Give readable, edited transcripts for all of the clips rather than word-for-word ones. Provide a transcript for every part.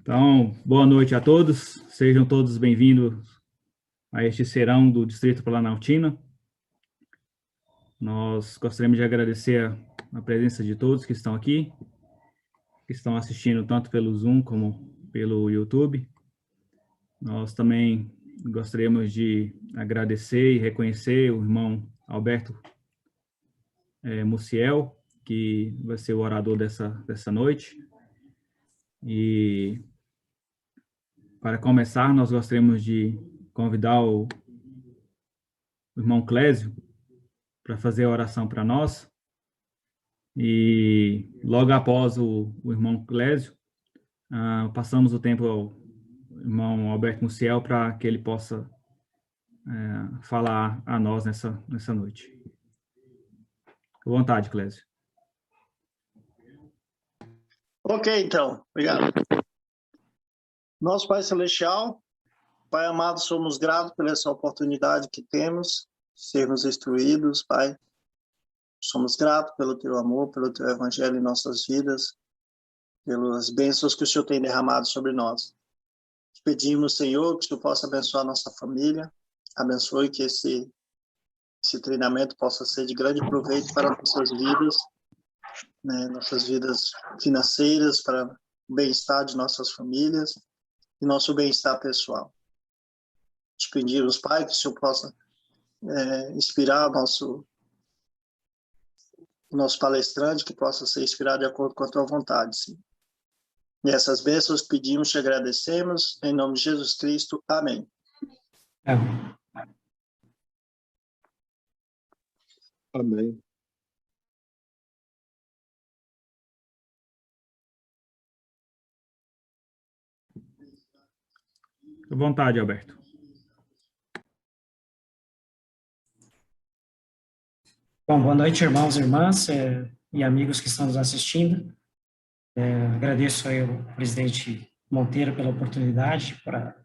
Então, boa noite a todos, sejam todos bem-vindos a este serão do Distrito Planaltino. Nós gostaríamos de agradecer a presença de todos que estão aqui, que estão assistindo tanto pelo Zoom como pelo YouTube. Nós também gostaríamos de agradecer e reconhecer o irmão Alberto Muciel, que vai ser o orador dessa noite. E para começar, nós gostaríamos de convidar o irmão Clésio para fazer a oração para nós. E logo após o irmão Clésio, passamos o tempo ao irmão Alberto Muciel para que ele possa falar a nós nessa noite. Com vontade, Clésio. Ok, então. Obrigado. Nosso Pai Celestial, Pai amado, somos gratos por essa oportunidade que temos de sermos instruídos, Pai. Somos gratos pelo Teu amor, pelo Teu Evangelho em nossas vidas, pelas bênçãos que o Senhor tem derramado sobre nós. Te pedimos, Senhor, que o Senhor possa abençoar a nossa família, abençoe que esse treinamento possa ser de grande proveito para nossas vidas, né, nossas vidas financeiras, para o bem-estar de nossas famílias e nosso bem-estar pessoal. Te pedimos, Pai, que o Senhor possa inspirar o nosso palestrante, que possa ser inspirado de acordo com a Tua vontade, sim. E essas bênçãos pedimos, te agradecemos, em nome de Jesus Cristo. Amém. Amém. Amém. Com vontade, Alberto. Bom, boa noite, irmãos e irmãs e amigos que estão nos assistindo. Agradeço aí ao presidente Monteiro pela oportunidade para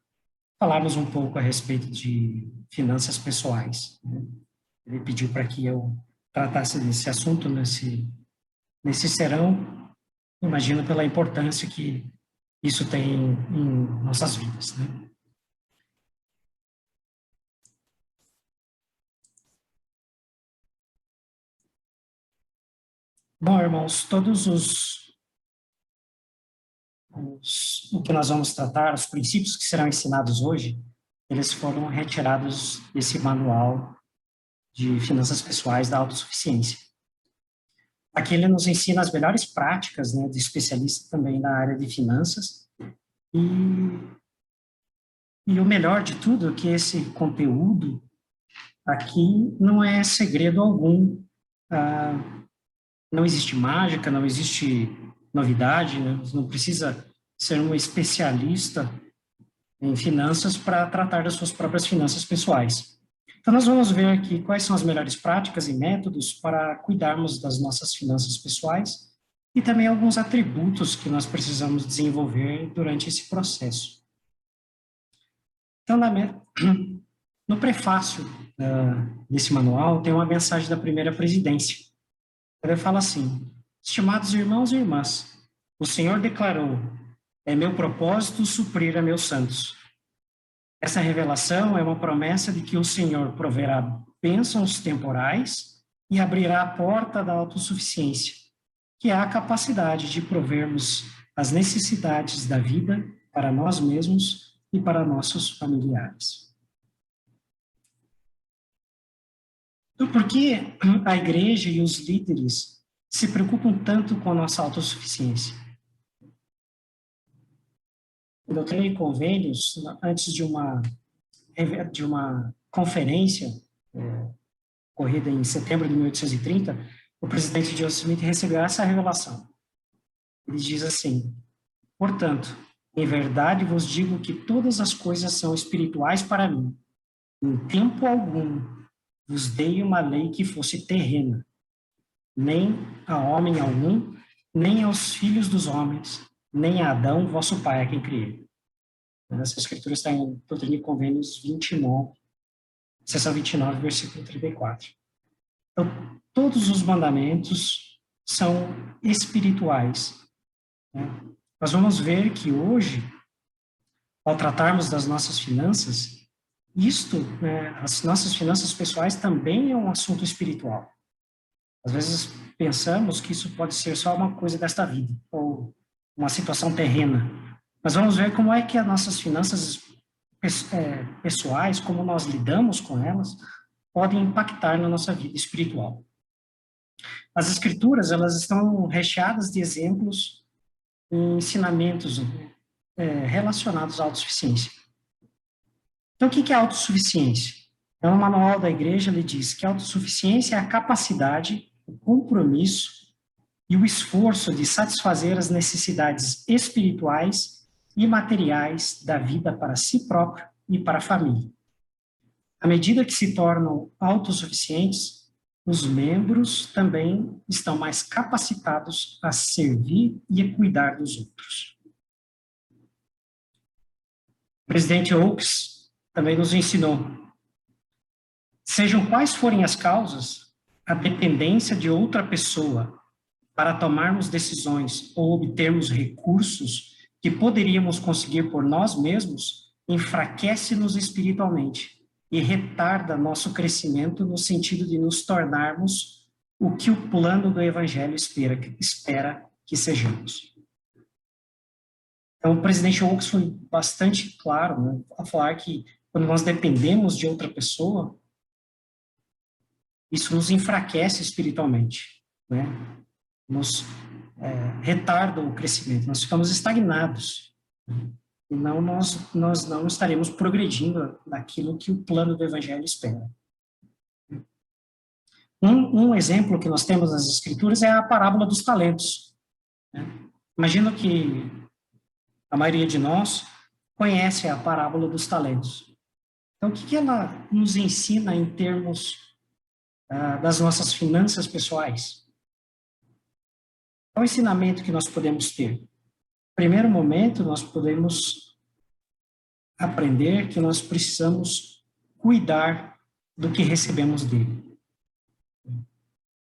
falarmos um pouco a respeito de finanças pessoais, né? Ele pediu para que eu tratasse desse assunto nesse serão, imagino pela importância que isso tem em nossas vidas, né? Bom, irmãos, todos o que nós vamos tratar, os princípios que serão ensinados hoje, eles foram retirados desse manual de finanças pessoais da autossuficiência. Aqui ele nos ensina as melhores práticas, né, de especialista também na área de finanças, e o melhor de tudo é que esse conteúdo aqui não é segredo algum, não existe mágica, não existe novidade, né? Não precisa ser um especialista em finanças para tratar das suas próprias finanças pessoais. Então, nós vamos ver aqui quais são as melhores práticas e métodos para cuidarmos das nossas finanças pessoais e também alguns atributos que nós precisamos desenvolver durante esse processo. Então, no prefácio desse manual, tem uma mensagem da primeira presidência. Ele fala assim: estimados irmãos e irmãs, o Senhor declarou, é meu propósito suprir a meus santos. Essa revelação é uma promessa de que o Senhor proverá bênçãos temporais e abrirá a porta da autossuficiência, que é a capacidade de provermos as necessidades da vida para nós mesmos e para nossos familiares. Então, por que a igreja e os líderes se preocupam tanto com a nossa autossuficiência? Em Doutrina e Convênios, antes de uma conferência ocorrida em setembro de 1830, o presidente Joseph Smith recebeu essa revelação. Ele diz assim: portanto, em verdade vos digo que todas as coisas são espirituais para mim. Em tempo algum vos dei uma lei que fosse terrena, nem a homem algum, nem aos filhos dos homens, nem a Adão, vosso pai, a quem criei. Essa escritura está em Doutrina e Convênios 29, seção 29, versículo 34. Então, todos os mandamentos são espirituais, né? nós vamos ver que hoje, ao tratarmos das nossas finanças, as nossas finanças pessoais também é um assunto espiritual. Às vezes pensamos que isso pode ser só uma coisa desta vida, ou uma situação terrena. Mas vamos ver como é que as nossas finanças pessoais, como nós lidamos com elas, podem impactar na nossa vida espiritual. As escrituras, elas estão recheadas de exemplos e ensinamentos relacionados à autossuficiência. Então, o que é autossuficiência? Então, no manual da igreja, ele diz que a autossuficiência é a capacidade, o compromisso e o esforço de satisfazer as necessidades espirituais e materiais da vida para si próprio e para a família. À medida que se tornam autossuficientes, os membros também estão mais capacitados a servir e a cuidar dos outros. O presidente Oakes também nos ensinou: sejam quais forem as causas, a dependência de outra pessoa para tomarmos decisões ou obtermos recursos que poderíamos conseguir por nós mesmos enfraquece-nos espiritualmente e retarda nosso crescimento no sentido de nos tornarmos o que o plano do Evangelho espera que sejamos. Então, o presidente Oakes foi bastante claro, né, a falar que quando nós dependemos de outra pessoa, isso nos enfraquece espiritualmente, né? Nos retarda o crescimento, nós ficamos estagnados. E nós não estaremos progredindo naquilo que o plano do Evangelho espera. Um exemplo que nós temos nas Escrituras é a parábola dos talentos. Imagino que a maioria de nós conhece a parábola dos talentos. Então, o que ela nos ensina em termos das nossas finanças pessoais? Qual o ensinamento que nós podemos ter? Primeiro momento, nós podemos aprender que nós precisamos cuidar do que recebemos dele.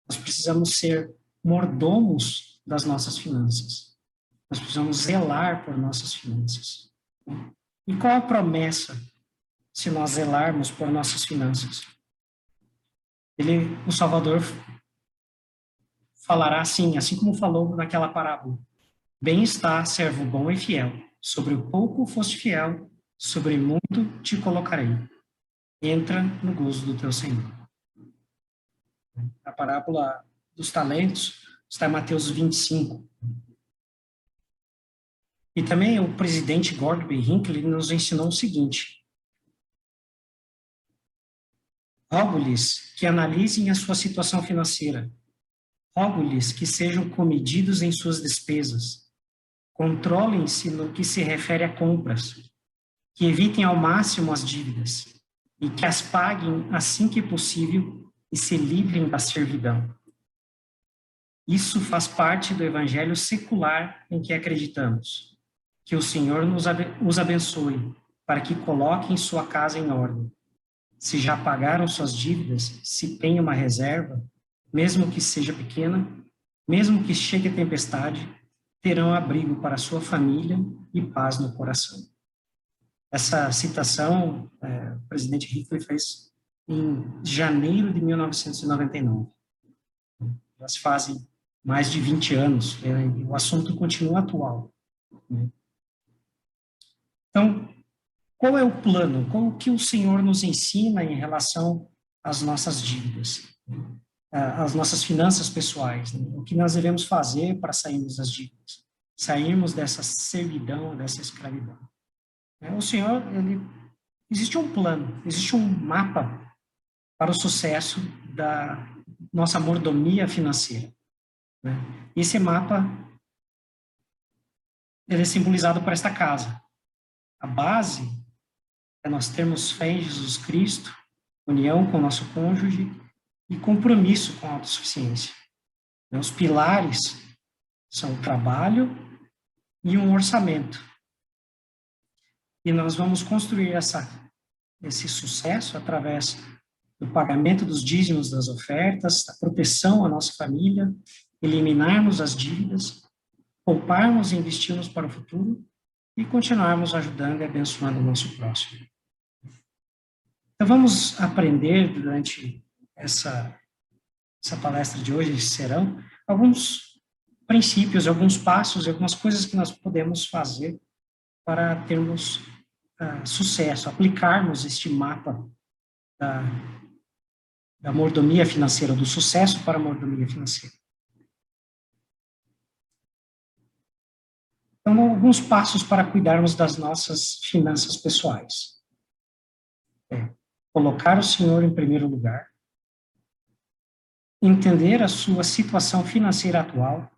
Nós precisamos ser mordomos das nossas finanças. Nós precisamos zelar por nossas finanças. E qual a promessa se nós zelarmos por nossas finanças? O Salvador falará assim como falou naquela parábola: bem está, servo bom e fiel. Sobre o pouco foste fiel, sobre muito te colocarei. Entra no gozo do teu Senhor. A parábola dos talentos está em Mateus 25. E também o presidente Gordon B. Hinckley nos ensinou o seguinte: rogo-lhes que analisem a sua situação financeira. Rogo-lhes que sejam comedidos em suas despesas. Controlem-se no que se refere a compras, que evitem ao máximo as dívidas e que as paguem assim que possível e se livrem da servidão. Isso faz parte do evangelho secular em que acreditamos. Que o Senhor os abençoe para que coloquem sua casa em ordem. Se já pagaram suas dívidas, se tem uma reserva, mesmo que seja pequena, mesmo que chegue a tempestade, terão abrigo para sua família e paz no coração. Essa citação, o presidente Hinckley fez em janeiro de 1999. Já se fazem mais de 20 anos, e o assunto continua atual. Então, qual é o plano? Qual que o Senhor nos ensina em relação às nossas dívidas, às nossas finanças pessoais? Né? O que nós devemos fazer para sairmos das dívidas? Sairmos dessa servidão, dessa escravidão. O Senhor, existe um plano, existe um mapa para o sucesso da nossa mordomia financeira. Né? Esse mapa ele é simbolizado por esta casa. A base é nós termos fé em Jesus Cristo, união com o nosso cônjuge e compromisso com a autossuficiência. Os pilares são o trabalho e um orçamento. E nós vamos construir esse sucesso através do pagamento dos dízimos das ofertas, da proteção à nossa família, eliminarmos as dívidas, pouparmos e investirmos para o futuro e continuarmos ajudando e abençoando o nosso próximo. Então, vamos aprender durante essa palestra de hoje, esse serão, alguns princípios, alguns passos, algumas coisas que nós podemos fazer para termos sucesso, aplicarmos este mapa da mordomia financeira, do sucesso para a mordomia financeira. Então, alguns passos para cuidarmos das nossas finanças pessoais. Colocar o Senhor em primeiro lugar, entender a sua situação financeira atual,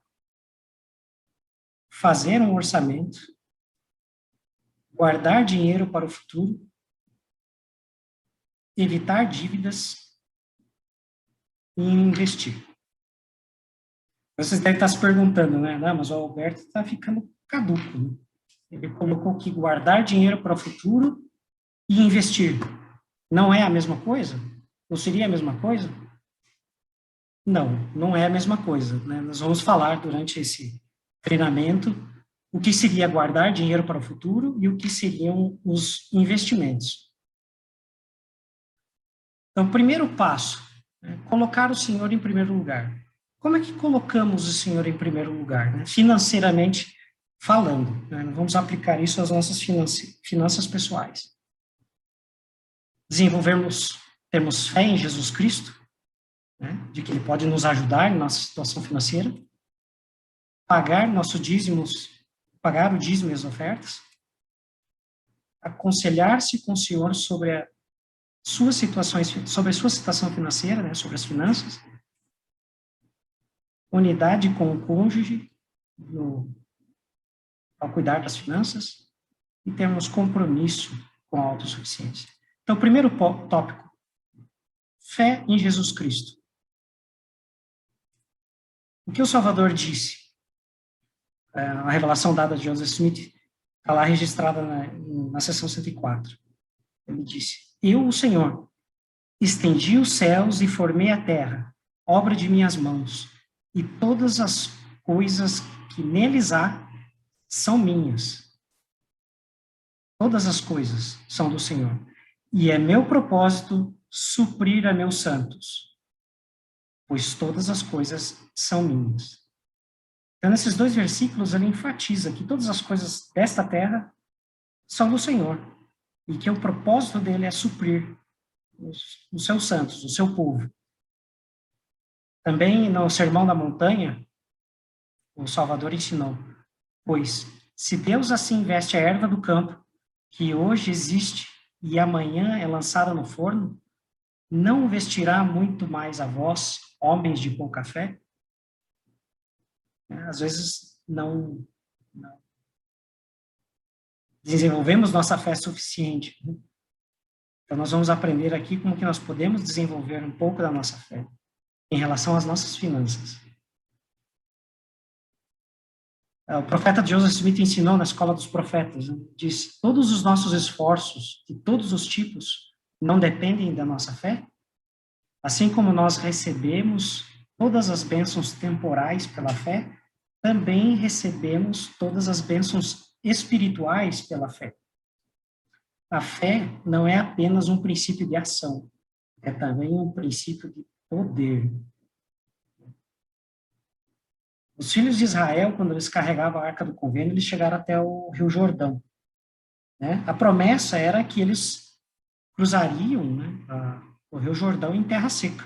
fazer um orçamento, guardar dinheiro para o futuro, evitar dívidas e investir. Vocês devem estar se perguntando, né? Não, mas o Alberto está ficando caduco, né? Ele colocou que guardar dinheiro para o futuro e investir. Não é a mesma coisa? Não seria a mesma coisa? Não, não é a mesma coisa, né? Nós vamos falar durante esse treinamento o que seria guardar dinheiro para o futuro e o que seriam os investimentos. Então, o primeiro passo, colocar o Senhor em primeiro lugar. Como é que colocamos o Senhor em primeiro lugar, né? Financeiramente falando, né? Vamos aplicar isso às nossas finanças pessoais. Termos fé em Jesus Cristo, né? De que Ele pode nos ajudar em nossa situação financeira, pagar o dízimo e as ofertas, aconselhar-se com o Senhor sobre a sua situação financeira, né? Sobre as finanças, unidade com o cônjuge ao cuidar das finanças e termos compromisso com a autossuficiência. Então, o primeiro tópico, fé em Jesus Cristo. O que o Salvador disse? A revelação dada de Joseph Smith está lá registrada na seção 104. Ele disse: Eu, o Senhor, estendi os céus e formei a terra, obra de minhas mãos, e todas as coisas que neles há são minhas. Todas as coisas são do Senhor. E é meu propósito suprir a meus santos, pois todas as coisas são minhas. Então, nesses dois versículos, ele enfatiza que todas as coisas desta terra são do Senhor, e que o propósito dele é suprir os seus santos, o seu povo. Também no Sermão da Montanha, o Salvador ensinou: pois se Deus assim veste a erva do campo, que hoje existe e amanhã é lançada no forno, não vestirá muito mais a vós, homens de pouca fé? Às vezes não desenvolvemos nossa fé suficiente. Então, nós vamos aprender aqui como que nós podemos desenvolver um pouco da nossa fé em relação às nossas finanças. O profeta Joseph Smith ensinou na Escola dos Profetas, né? Diz: todos os nossos esforços, de todos os tipos, não dependem da nossa fé? Assim como nós recebemos todas as bênçãos temporais pela fé, também recebemos todas as bênçãos espirituais pela fé. A fé não é apenas um princípio de ação, é também um princípio de poder. Os filhos de Israel, quando eles carregavam a Arca do Convênio, eles chegaram até o Rio Jordão, né? A promessa era que eles cruzariam, né, o Rio Jordão em terra seca.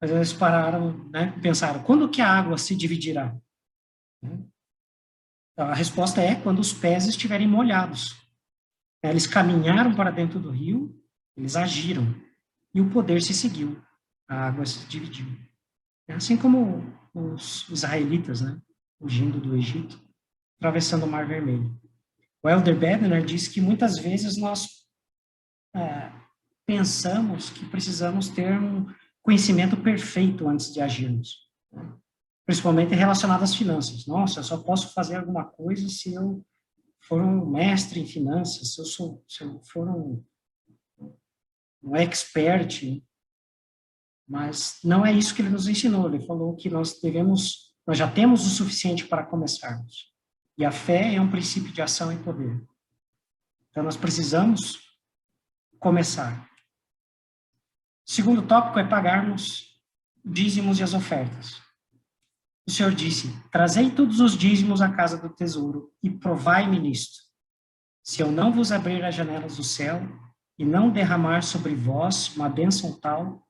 Mas eles pararam, né, pensaram: quando que a água se dividirá? A resposta é quando os pés estiverem molhados. Eles caminharam para dentro do rio, eles agiram, e o poder se seguiu, a água se dividiu. Assim como os israelitas, né, fugindo do Egito, atravessando o Mar Vermelho. O Elder Bednar diz que muitas vezes nós pensamos que precisamos ter um conhecimento perfeito antes de agirmos, né? Principalmente relacionado às finanças. Nossa, eu só posso fazer alguma coisa se eu for um mestre em finanças, se eu for um expert. Mas não é isso que ele nos ensinou. Ele falou que nós devemos Nós já temos o suficiente para começarmos. E a fé é um princípio de ação e poder. Então, nós precisamos começar. O segundo tópico é pagarmos dízimos e as ofertas. O Senhor disse: trazei todos os dízimos à casa do tesouro e provai-me nisto. Se eu não vos abrir as janelas do céu e não derramar sobre vós uma bênção tal,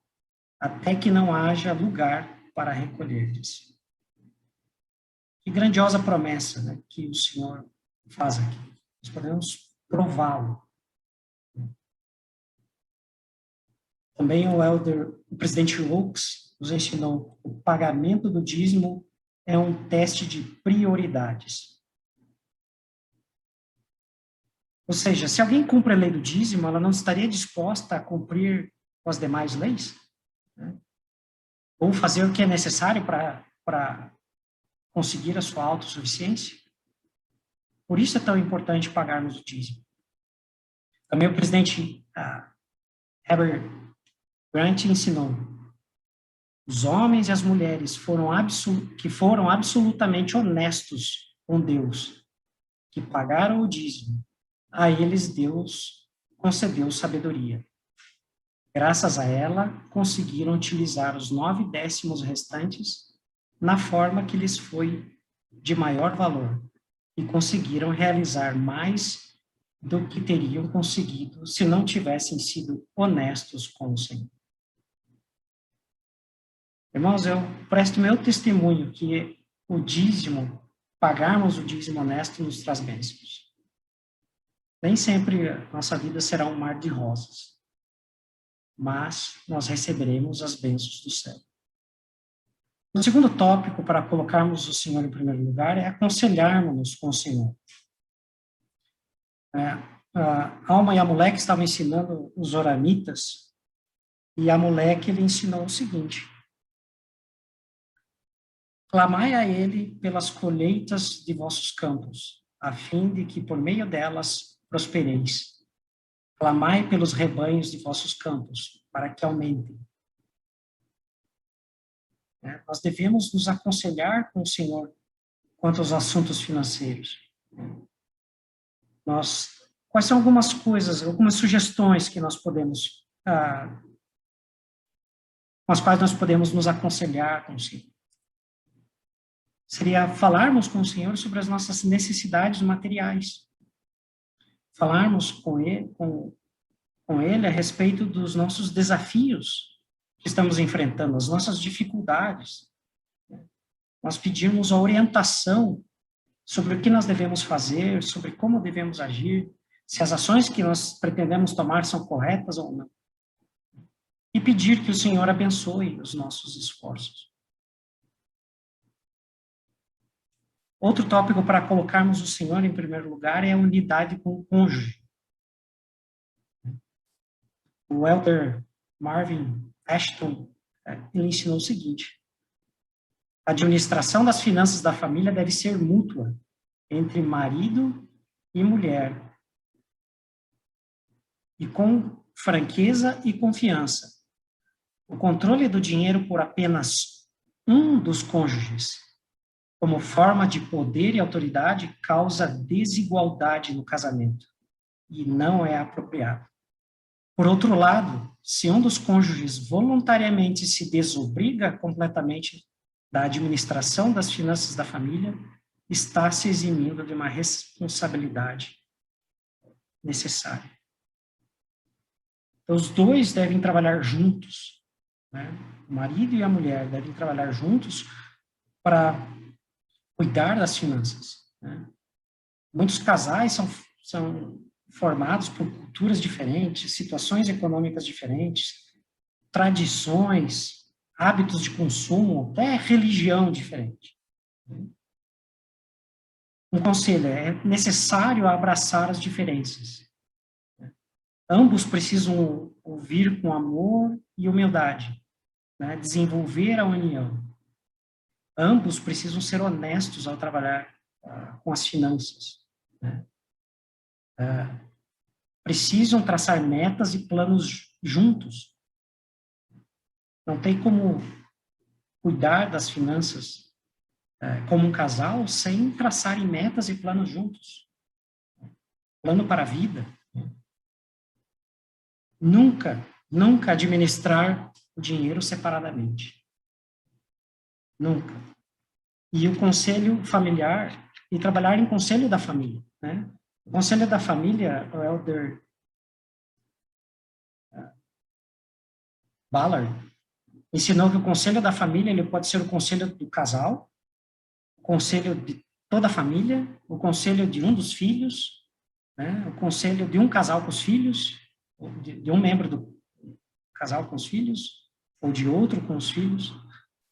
até que não haja lugar para recolherdes. Que grandiosa promessa, né, que o Senhor faz aqui. Nós podemos prová-lo. Também o presidente Oaks nos ensinou: o pagamento do dízimo é um teste de prioridades. Ou seja, se alguém cumpre a lei do dízimo, ela não estaria disposta a cumprir as demais leis? Né? Ou fazer o que é necessário para conseguir a sua autossuficiência? Por isso é tão importante pagarmos o dízimo. Também o presidente Herbert Grant ensinou: os homens e as mulheres que foram absolutamente honestos com Deus, que pagaram o dízimo, a eles Deus concedeu sabedoria. Graças a ela, conseguiram utilizar os 9/10 restantes na forma que lhes foi de maior valor e conseguiram realizar mais do que teriam conseguido se não tivessem sido honestos com o Senhor. Irmãos, eu presto meu testemunho que o dízimo, pagarmos o dízimo honesto, nos traz bênçãos. Nem sempre a nossa vida será um mar de rosas, mas nós receberemos as bênçãos do céu. O segundo tópico para colocarmos o Senhor em primeiro lugar é aconselharmos-nos com o Senhor. A Alma e a Moleque estavam ensinando os oramitas, e a Moleque ele ensinou o seguinte: clamai a ele pelas colheitas de vossos campos, a fim de que por meio delas prospereis. Clamai pelos rebanhos de vossos campos, para que aumentem. Nós devemos nos aconselhar com o Senhor quanto aos assuntos financeiros. Quais são algumas coisas, algumas sugestões que nós podemos, com as quais nós podemos nos aconselhar com o Senhor? Seria falarmos com o Senhor sobre as nossas necessidades materiais. Falarmos com Ele a respeito dos nossos desafios que estamos enfrentando, as nossas dificuldades. Nós pedirmos a orientação sobre o que nós devemos fazer, sobre como devemos agir, se as ações que nós pretendemos tomar são corretas ou não. E pedir que o Senhor abençoe os nossos esforços. Outro tópico para colocarmos o Senhor em primeiro lugar é a unidade com o cônjuge. O elder Marvin Ashton, ele ensinou o seguinte: a administração das finanças da família deve ser mútua entre marido e mulher, e com franqueza e confiança. O controle do dinheiro por apenas um dos cônjuges, como forma de poder e autoridade, causa desigualdade no casamento e não é apropriado. Por outro lado, se um dos cônjuges voluntariamente se desobriga completamente da administração das finanças da família, está se eximindo de uma responsabilidade necessária. Então, os dois devem trabalhar juntos, né? O marido e a mulher devem trabalhar juntos para cuidar das finanças, né? Muitos casais são formados por culturas diferentes, situações econômicas diferentes, tradições, hábitos de consumo, até religião diferente. Um conselho: é necessário abraçar as diferenças. Ambos precisam ouvir com amor e humildade, né? Desenvolver a união. Ambos precisam ser honestos ao trabalhar com as finanças, né? Precisam traçar metas e planos juntos. Não tem como cuidar das finanças como um casal sem traçarem metas e planos juntos. Plano para a vida. Nunca administrar o dinheiro separadamente. Nunca. E o conselho familiar, e trabalhar em conselho da família, né? O conselho da família, o Elder Ballard ensinou que o conselho da família ele pode ser o conselho do casal, o conselho de toda a família, o conselho de um dos filhos, né? O conselho de um casal com os filhos, de um membro do casal com os filhos, ou de outro com os filhos.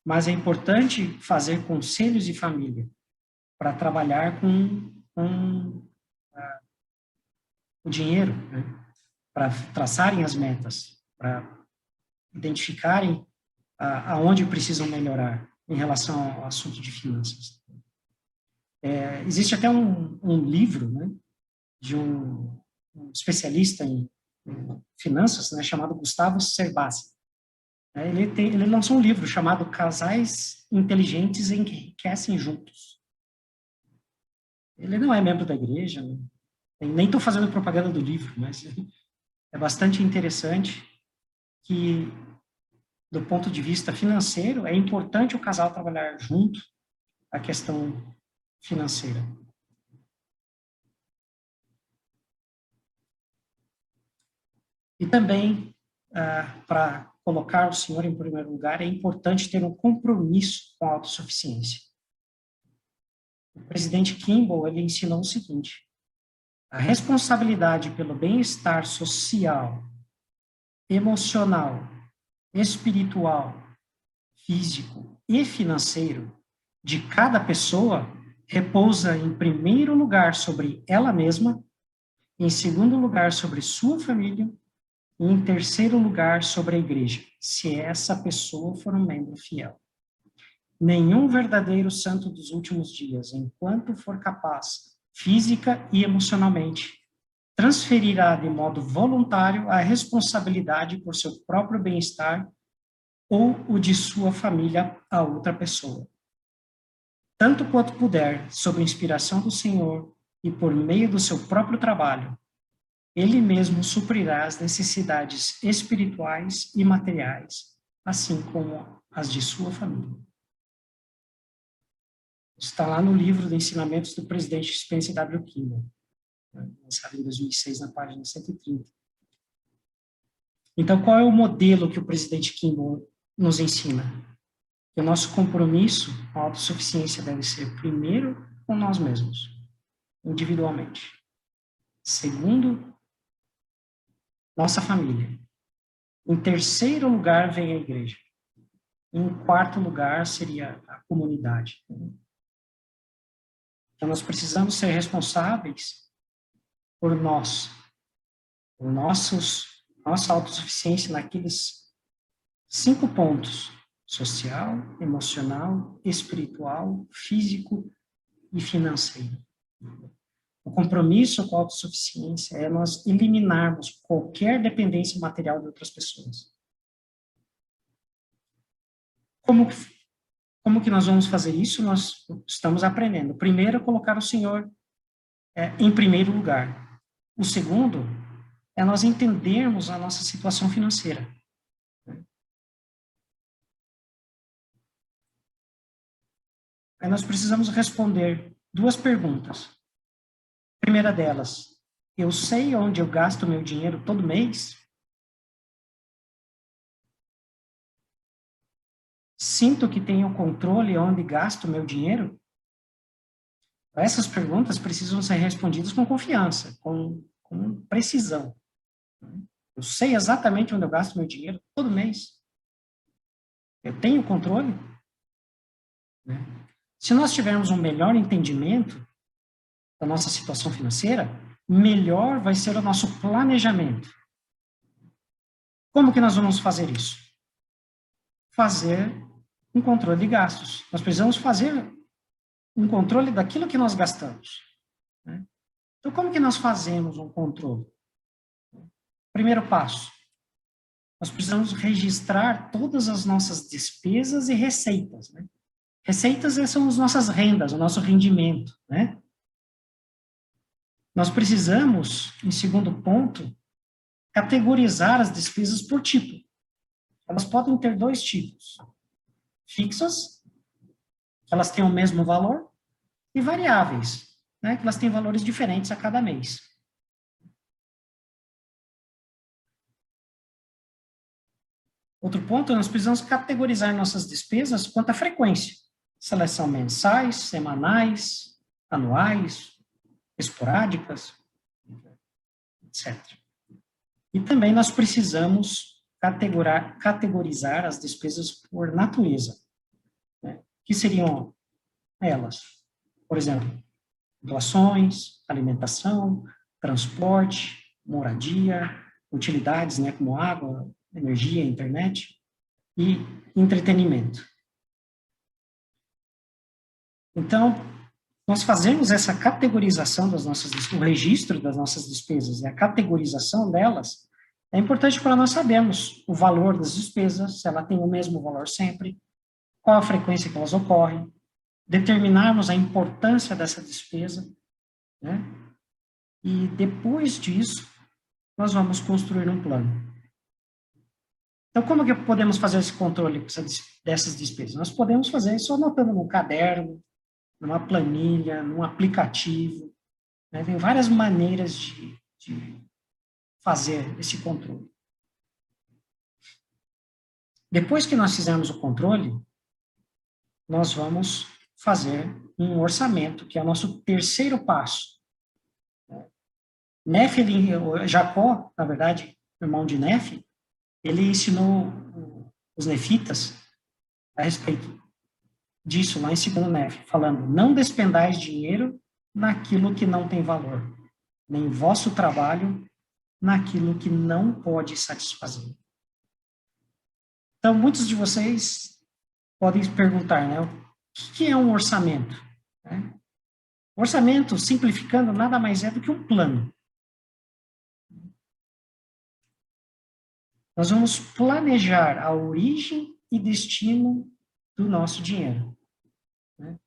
Mas é importante fazer conselhos de família para trabalhar com o dinheiro, né? Para traçarem as metas, para identificarem aonde precisam melhorar em relação ao assunto de finanças. Existe até um livro, né, de um especialista em finanças, né, chamado Gustavo Cerbasi. Ele lançou um livro chamado Casais Inteligentes Enriquecem Juntos. Ele não é membro da igreja, nem estou fazendo propaganda do livro, mas é bastante interessante que, do ponto de vista financeiro, é importante o casal trabalhar junto a questão financeira. E também, para colocar o Senhor em primeiro lugar, é importante ter um compromisso com a autossuficiência. O presidente Kimball, ele ensinou o seguinte: a responsabilidade pelo bem-estar social, emocional, espiritual, físico e financeiro de cada pessoa repousa em primeiro lugar sobre ela mesma, em segundo lugar sobre sua família e em terceiro lugar sobre a igreja, se essa pessoa for um membro fiel. Nenhum verdadeiro santo dos últimos dias, enquanto for capaz, física e emocionalmente, transferirá de modo voluntário a responsabilidade por seu próprio bem-estar ou o de sua família a outra pessoa. Tanto quanto puder, sob inspiração do Senhor e por meio do seu próprio trabalho, Ele mesmo suprirá as necessidades espirituais e materiais, assim como as de sua família. Está lá no livro de ensinamentos do presidente Spencer W. Kimball, lançado em 2006, na página 130. Então, qual é o modelo que o presidente Kimball nos ensina? Que o nosso compromisso com a autossuficiência deve ser, primeiro, com nós mesmos, individualmente. Segundo, nossa família. Em terceiro lugar, vem a igreja. Em quarto lugar, seria a comunidade. Então, nós precisamos ser responsáveis por nós, por nossa autossuficiência naqueles 5 pontos: social, emocional, espiritual, físico e financeiro. O compromisso com a autossuficiência é nós eliminarmos qualquer dependência material de outras pessoas. Como que nós vamos fazer isso? Nós estamos aprendendo. Primeiro, colocar o Senhor em primeiro lugar. O segundo é nós entendermos a nossa situação financeira. Aí nós precisamos responder 2 perguntas. A primeira delas: eu sei onde eu gasto meu dinheiro todo mês? Sinto que tenho controle onde gasto meu dinheiro? Essas perguntas precisam ser respondidas com confiança, com precisão. Eu sei exatamente onde eu gasto meu dinheiro todo mês. Eu tenho controle? Se nós tivermos um melhor entendimento da nossa situação financeira, melhor vai ser o nosso planejamento. Como que nós vamos fazer isso? Fazer um controle de gastos. Nós precisamos fazer um controle daquilo que nós gastamos. Então, como que nós fazemos um controle? Primeiro passo: nós precisamos registrar todas as nossas despesas e receitas. Receitas são as nossas rendas, o nosso rendimento, né? Nós precisamos, em segundo ponto, categorizar as despesas por tipo. Elas podem ter dois tipos: fixas, que elas têm o mesmo valor, e variáveis, né, que elas têm valores diferentes a cada mês. Outro ponto, nós precisamos categorizar nossas despesas quanto à frequência. Se elas são mensais, semanais, anuais, esporádicas, etc. E também nós precisamos categorizar as despesas por natureza, né? Que seriam elas? Por exemplo, doações, alimentação, transporte, moradia, utilidades, né, como água, energia, internet e entretenimento. Então, nós fazemos essa categorização das nossas despesas, o registro das nossas despesas e a categorização delas é importante para nós sabermos o valor das despesas, se ela tem o mesmo valor sempre, qual a frequência que elas ocorrem, determinarmos a importância dessa despesa, né? E depois disso, nós vamos construir um plano. Então, como que podemos fazer esse controle dessas despesas? Nós podemos fazer isso anotando num caderno, numa planilha, num aplicativo, né? Tem várias maneiras de fazer esse controle. Depois que nós fizermos o controle, nós vamos fazer um orçamento, que é o nosso terceiro passo. Nefe, Jacó, na verdade, irmão de Nefe, ele ensinou os nefitas a respeito disso lá em 2 Nefe, falando: não despendais dinheiro naquilo que não tem valor, nem vosso trabalho naquilo que não pode satisfazer. Então, muitos de vocês podem perguntar, né, o que é um orçamento? O orçamento, simplificando, nada mais é do que um plano. Nós vamos planejar a origem e destino do nosso dinheiro. Né?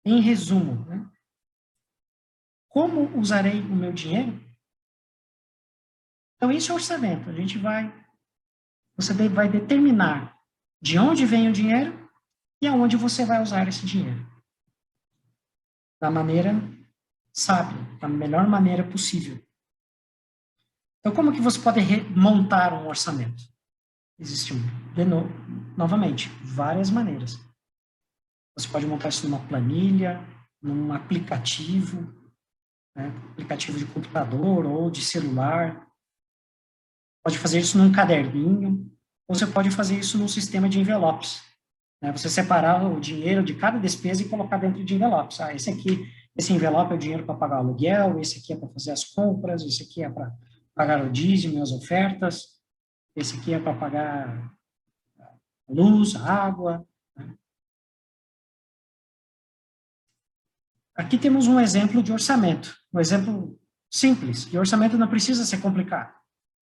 Em resumo, né? Como usarei o meu dinheiro? Então, esse é o orçamento. Você vai determinar de onde vem o dinheiro e aonde você vai usar esse dinheiro. Da maneira sábia, da melhor maneira possível. Então, como que você pode montar um orçamento? Existem, novamente, várias maneiras. Você pode montar isso numa planilha, num aplicativo, né, aplicativo de computador ou de celular. Pode fazer isso num caderninho, ou você pode fazer isso num sistema de envelopes. Né? Você separar o dinheiro de cada despesa e colocar dentro de envelopes. Ah, esse envelope é o dinheiro para pagar o aluguel, esse aqui é para fazer as compras, esse aqui é para pagar o dízimo e as ofertas, esse aqui é para pagar a luz, a água. Né? Aqui temos um exemplo de orçamento, um exemplo simples, e orçamento não precisa ser complicado.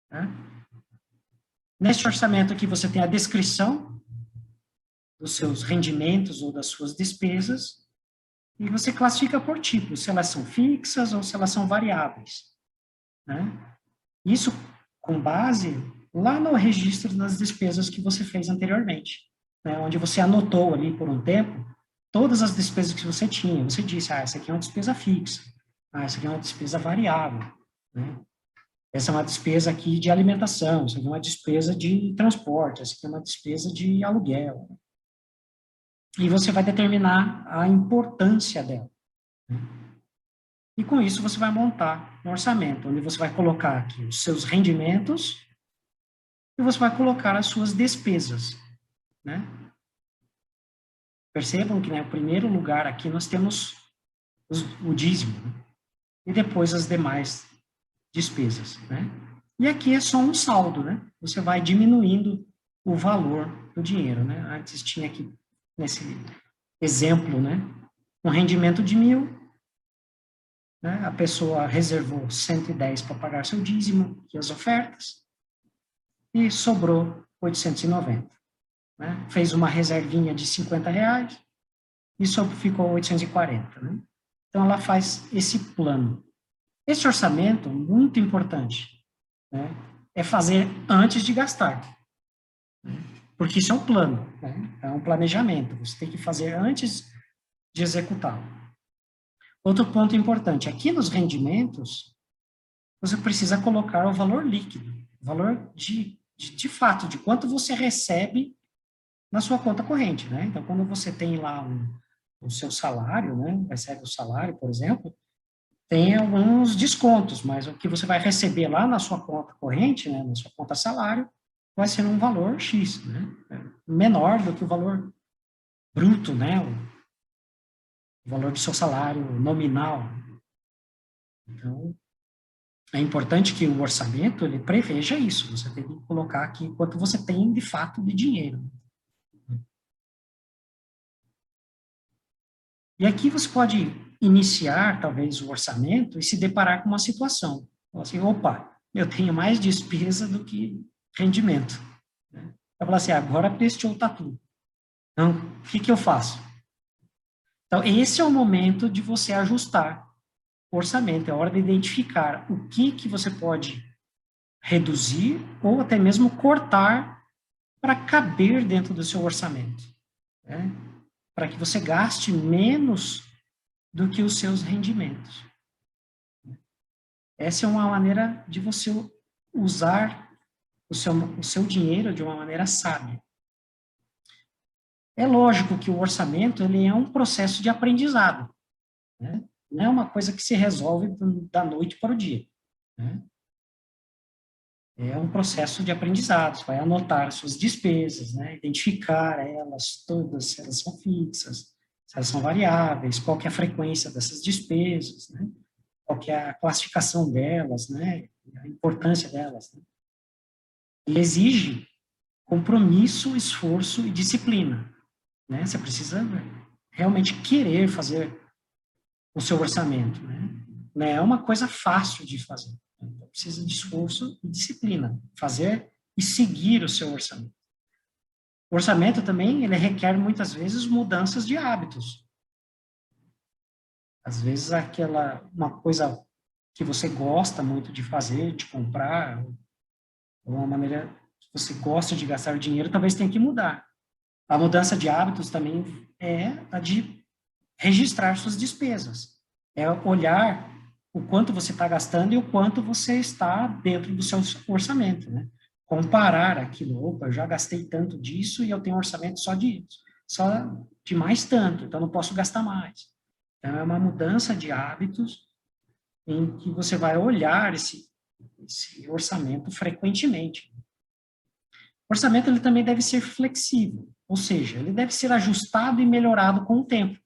Né? Neste orçamento aqui você tem a descrição dos seus rendimentos ou das suas despesas, e você classifica por tipo, se elas são fixas ou se elas são variáveis. Né? Isso com base lá no registro das despesas que você fez anteriormente, né? Onde você anotou ali por um tempo todas as despesas que você tinha. Você disse, essa aqui é uma despesa fixa, essa aqui é uma despesa variável, né? Essa é uma despesa aqui de alimentação, essa aqui é uma despesa de transporte, essa aqui é uma despesa de aluguel. E você vai determinar a importância dela. Né? E com isso você vai montar um orçamento, onde você vai colocar aqui os seus rendimentos e você vai colocar as suas despesas. Né? Percebam que, né, no primeiro lugar aqui nós temos o dízimo, né? E depois as demais despesas. Né? E aqui é só um saldo, né? Você vai diminuindo o valor do dinheiro. Né? Antes tinha aqui, nesse exemplo, né, um rendimento de 1.000, né? A pessoa reservou 110 para pagar seu dízimo e as ofertas, e sobrou 890. Né? Fez uma reservinha de R$50, isso ficou 840, né? Então, ela faz esse plano. Esse orçamento, muito importante, né, é fazer antes de gastar. Né? Porque isso é um plano, né? É um planejamento. Você tem que fazer antes de executá-lo. Outro ponto importante, aqui nos rendimentos, você precisa colocar o valor líquido, o valor de fato, de quanto você recebe na sua conta corrente, né? Então, quando você tem lá o seu salário, né, recebe o salário, por exemplo, tem alguns descontos, mas o que você vai receber lá na sua conta corrente, né, na sua conta salário, vai ser um valor X, né? Menor do que o valor bruto, né? O valor do seu salário nominal. Então, é importante que o orçamento, ele preveja isso. Você tem que colocar aqui quanto você tem, de fato, de dinheiro. E aqui você pode iniciar, talvez, o orçamento e se deparar com uma situação. Assim, opa, eu tenho mais despesa do que rendimento. Eu falo assim, agora prestou o tatu. Então, o que eu faço? Então, esse é o momento de você ajustar o orçamento. É a hora de identificar o que você pode reduzir ou até mesmo cortar para caber dentro do seu orçamento. Né? Para que você gaste menos do que os seus rendimentos. Essa é uma maneira de você usar o seu dinheiro de uma maneira sábia. É lógico que o orçamento ele é um processo de aprendizado. Né? Não é uma coisa que se resolve da noite para o dia. Né? É um processo de aprendizado. Você vai anotar suas despesas, né? Identificar elas todas, se elas são fixas, se elas são variáveis, qual que é a frequência dessas despesas, né? Qual que é a classificação delas, né? A importância delas. Né? Ele exige compromisso, esforço e disciplina. Né? Você precisa realmente querer fazer o seu orçamento. Né? Não é uma coisa fácil de fazer. Precisa de esforço e disciplina. Fazer e seguir o seu orçamento. O orçamento também, ele requer muitas vezes mudanças de hábitos. Às vezes uma coisa que você gosta muito de fazer, de comprar, ou uma maneira que você gosta de gastar dinheiro, talvez tenha que mudar. A mudança de hábitos também é a de registrar suas despesas. É olhar o quanto você está gastando e o quanto você está dentro do seu orçamento, né? Comparar aquilo, opa, eu já gastei tanto disso e eu tenho um orçamento só disso, só de mais tanto, então não posso gastar mais. Então, é uma mudança de hábitos em que você vai olhar esse orçamento frequentemente. O orçamento ele também deve ser flexível, ou seja, ele deve ser ajustado e melhorado com o tempo.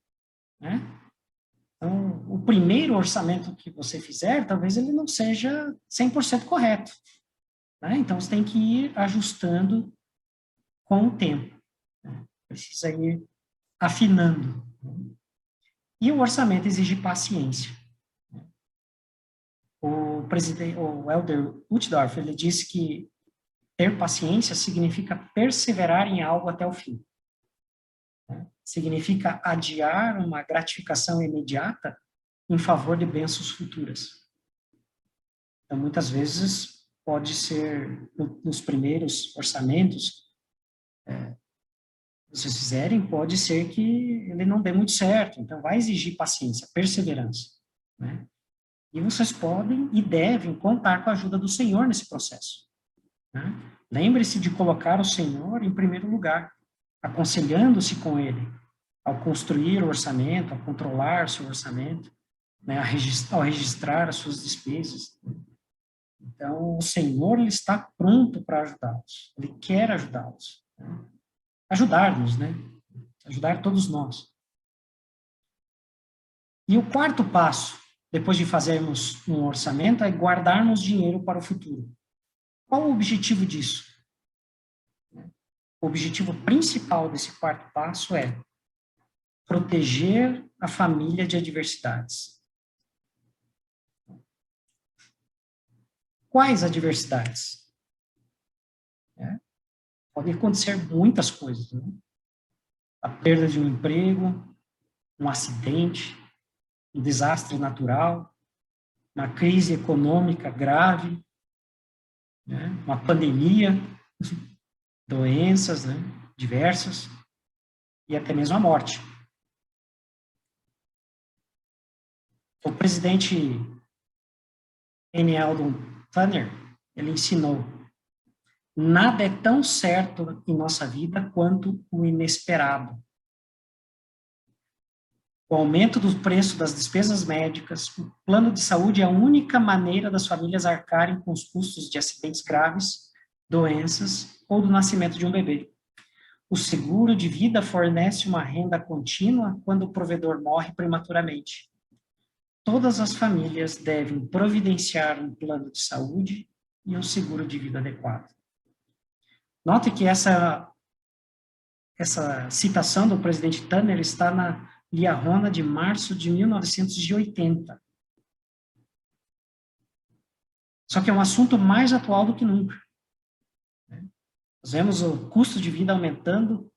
Né? Então, o primeiro orçamento que você fizer, talvez ele não seja 100% correto. Né? Então, você tem que ir ajustando com o tempo. Né? Precisa ir afinando. E o orçamento exige paciência. O Elder Uchtdorf, ele disse que ter paciência significa perseverar em algo até o fim. Significa adiar uma gratificação imediata em favor de bênçãos futuras. Então, muitas vezes, pode ser, nos primeiros orçamentos, vocês fizerem, pode ser que ele não dê muito certo. Então, vai exigir paciência, perseverança. Né? E vocês podem e devem contar com a ajuda do Senhor nesse processo. Né? Lembre-se de colocar o Senhor em primeiro lugar, aconselhando-se com Ele, ao construir o orçamento, ao controlar o seu orçamento, né? Ao registrar as suas despesas. Então, o Senhor ele está pronto para ajudá-los. Ele quer ajudá-los. Né? Ajudar-nos, né? Ajudar todos nós. E o quarto passo, depois de fazermos um orçamento, é guardarmos dinheiro para o futuro. Qual o objetivo disso? O objetivo principal desse quarto passo é proteger a família de adversidades. Quais adversidades? Podem acontecer muitas coisas. Né? A perda de um emprego, um acidente, um desastre natural, uma crise econômica grave, né? Uma pandemia, doenças, né? Diversas, e até mesmo a morte. O presidente N. Eldon Tanner, ele ensinou: nada é tão certo em nossa vida quanto o inesperado. O aumento do preço das despesas médicas, o plano de saúde é a única maneira das famílias arcarem com os custos de acidentes graves, doenças ou do nascimento de um bebê. O seguro de vida fornece uma renda contínua quando o provedor morre prematuramente. Todas as famílias devem providenciar um plano de saúde e um seguro de vida adequado. Note que essa citação do presidente Tanner está na Liahona de março de 1980. Só que é um assunto mais atual do que nunca. Nós vemos o custo de vida aumentando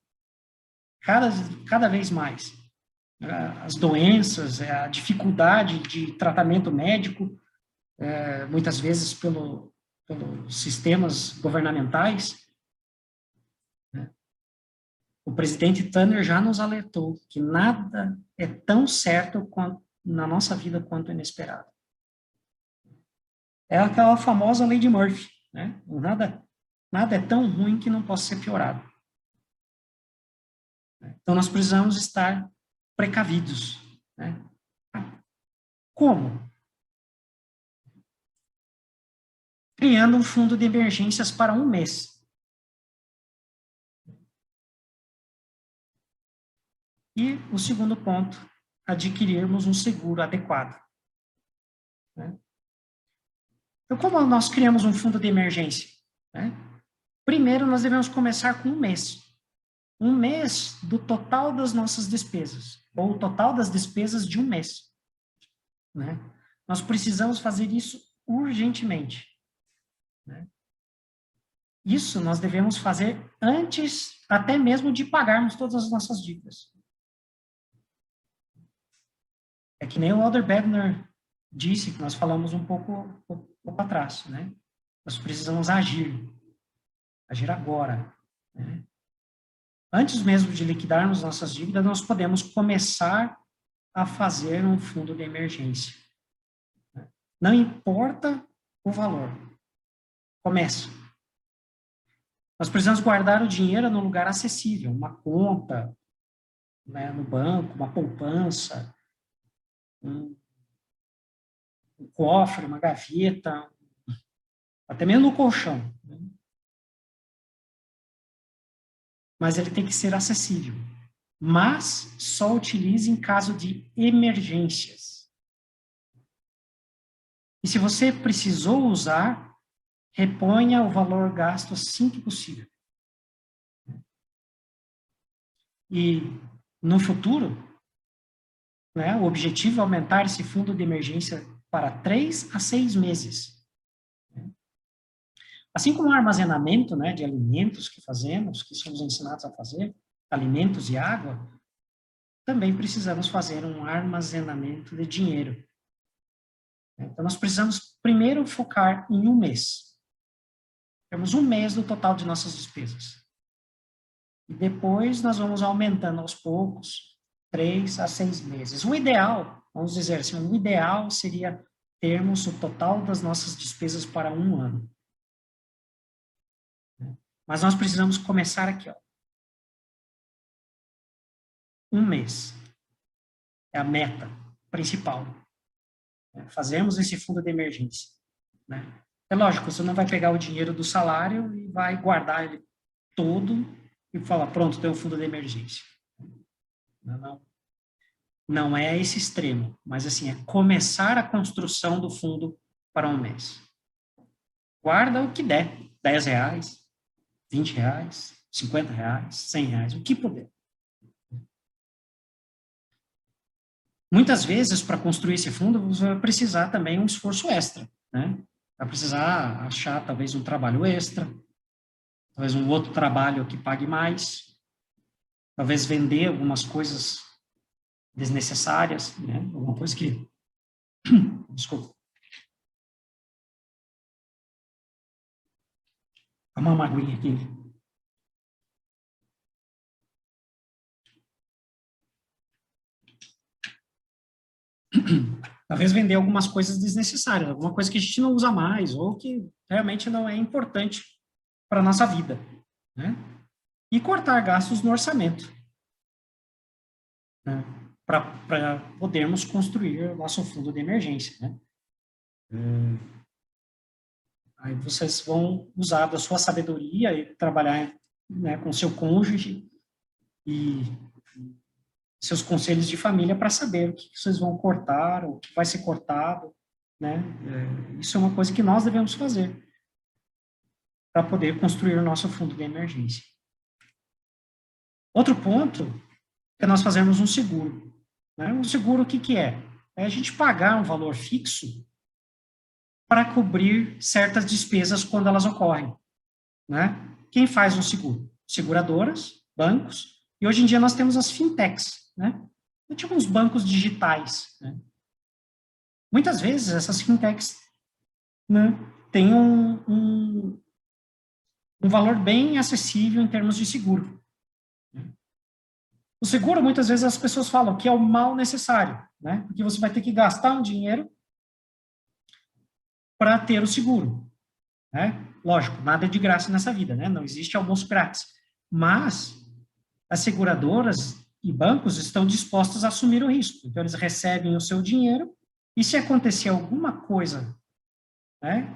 cada vez mais. As doenças, a dificuldade de tratamento médico, muitas vezes pelos sistemas governamentais. O presidente Tanner já nos alertou que nada é tão certo na nossa vida quanto inesperado. É aquela famosa lei de Murphy, né? Nada é tão ruim que não possa ser piorado. Então, nós precisamos estar precavidos, né? Como? Criando um fundo de emergências para um mês. E o segundo ponto, adquirirmos um seguro adequado. Né? Então, como nós criamos um fundo de emergência? Né? Primeiro, nós devemos começar com um mês. Um mês do total das nossas despesas, ou o total das despesas de um mês. Né? Nós precisamos fazer isso urgentemente. Né? Isso nós devemos fazer antes até mesmo de pagarmos todas as nossas dívidas. É que nem o Walter Bednar disse, que nós falamos um pouco atrás, né? Nós precisamos agir agora. Né? Antes mesmo de liquidarmos nossas dívidas, nós podemos começar a fazer um fundo de emergência. Não importa o valor, começa. Nós precisamos guardar o dinheiro num lugar acessível, uma conta, né, no banco, uma poupança, um cofre, uma gaveta, até mesmo no colchão. Né? Mas ele tem que ser acessível. Mas só utilize em caso de emergências. E se você precisou usar, reponha o valor gasto assim que possível. E no futuro, né, o objetivo é aumentar esse fundo de emergência para 3 a 6 meses. Assim como o armazenamento, né, de alimentos que fazemos, que somos ensinados a fazer, alimentos e água, também precisamos fazer um armazenamento de dinheiro. Então, nós precisamos primeiro focar em um mês. Temos um mês do total de nossas despesas. E depois nós vamos aumentando aos poucos, 3 a 6 meses. O ideal, vamos dizer assim, o ideal seria termos o total das nossas despesas para um ano. Mas nós precisamos começar aqui, ó. Um mês. É a meta principal. Fazemos esse fundo de emergência. Né? É lógico, você não vai pegar o dinheiro do salário e vai guardar ele todo e falar, pronto, tem um fundo de emergência. Não é esse extremo, mas assim, é começar a construção do fundo para um mês. Guarda o que der, R$10, R$20, R$50, R$100, o que puder. Muitas vezes, para construir esse fundo, você vai precisar também um esforço extra, né? Vai precisar achar, talvez, um trabalho extra, talvez um outro trabalho que pague mais, talvez vender algumas coisas desnecessárias, né? Alguma coisa que... Desculpa. Uma aguinha aqui. Talvez vender algumas coisas desnecessárias, alguma coisa que a gente não usa mais, ou que realmente não é importante para a nossa vida, né? E cortar gastos no orçamento, né? Para podermos construir o nosso fundo de emergência, né? Aí vocês vão usar da sua sabedoria e trabalhar, né, com seu cônjuge e seus conselhos de família para saber o que vocês vão cortar, o que vai ser cortado, né? Isso é uma coisa que nós devemos fazer para poder construir o nosso fundo de emergência. Outro ponto é nós fazermos um seguro, né? Um seguro, o que que é? É a gente pagar um valor fixo para cobrir certas despesas quando elas ocorrem, né? Quem faz um seguro? Seguradoras, bancos, e hoje em dia nós temos as fintechs, né? Tipo uns bancos digitais, né? Muitas vezes essas fintechs, né, têm um valor bem acessível em termos de seguro. O seguro, muitas vezes as pessoas falam que é o mal necessário, né? Porque você vai ter que gastar um dinheiro para ter o seguro, né? Lógico, nada é de graça nessa vida, né? Não existe almoço grátis. Mas as seguradoras e bancos estão dispostos a assumir o risco. Então, eles recebem o seu dinheiro e se acontecer alguma coisa, né,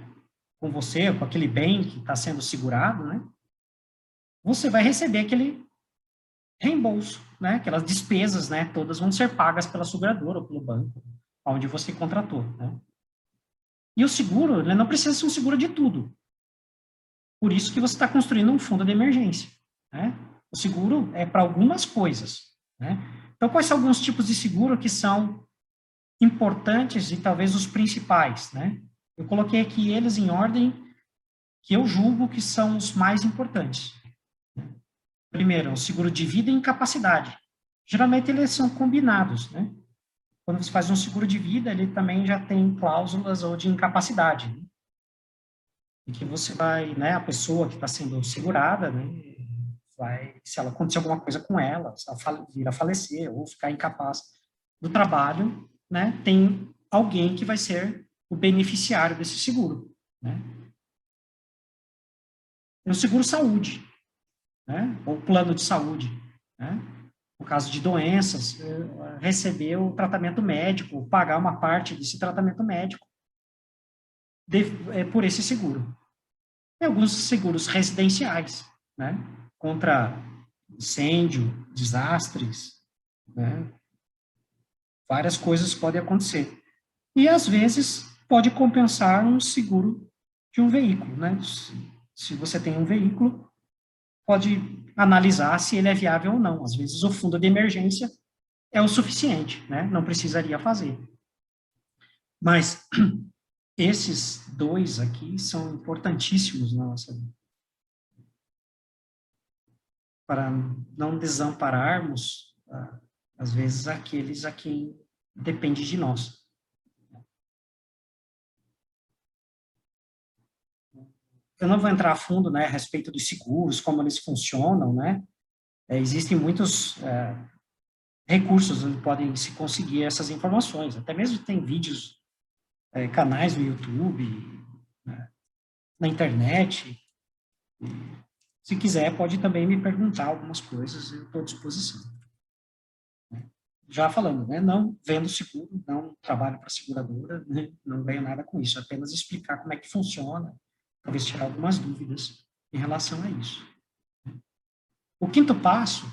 com você, com aquele bem que está sendo segurado, né, você vai receber aquele reembolso, né? Aquelas despesas, né? Todas vão ser pagas pela seguradora ou pelo banco, onde você contratou, né? E o seguro, ele não precisa ser um seguro de tudo. Por isso que você está construindo um fundo de emergência, né? O seguro é para algumas coisas, né? Então, quais são alguns tipos de seguro que são importantes e talvez os principais, né? Eu coloquei aqui eles em ordem que eu julgo que são os mais importantes. Primeiro, o seguro de vida e incapacidade. Geralmente, eles são combinados, né? Quando você faz um seguro de vida, ele também já tem cláusulas ou de incapacidade, né? E que você vai, né, a pessoa que está sendo segurada, né, vai, se ela acontecer alguma coisa com ela, se ela vir a falecer ou ficar incapaz do trabalho, né, tem alguém que vai ser o beneficiário desse seguro, né? Tem o seguro saúde, né, ou plano de saúde, né? No caso de doenças, receber o tratamento médico, pagar uma parte desse tratamento médico por esse seguro. Tem alguns seguros residenciais, né? Contra incêndio, desastres, né? Várias coisas podem acontecer. E, às vezes, pode compensar um seguro de um veículo, né? Se você tem um veículo, pode analisar se ele é viável ou não. Às vezes, o fundo de emergência é o suficiente, né? Não precisaria fazer. Mas esses dois aqui são importantíssimos na nossa vida. Para não desampararmos, às vezes, aqueles a quem depende de nós. Eu não vou entrar a fundo, né, a respeito dos seguros, como eles funcionam, né? Existem muitos recursos onde podem se conseguir essas informações. Até mesmo tem vídeos, canais no YouTube, né, na internet. Se quiser, pode também me perguntar algumas coisas, eu estou à disposição. Já falando, né, não vendo seguro, não trabalho para seguradora, né, não ganho nada com isso, apenas explicar como é que funciona, talvez tirar algumas dúvidas em relação a isso. O quinto passo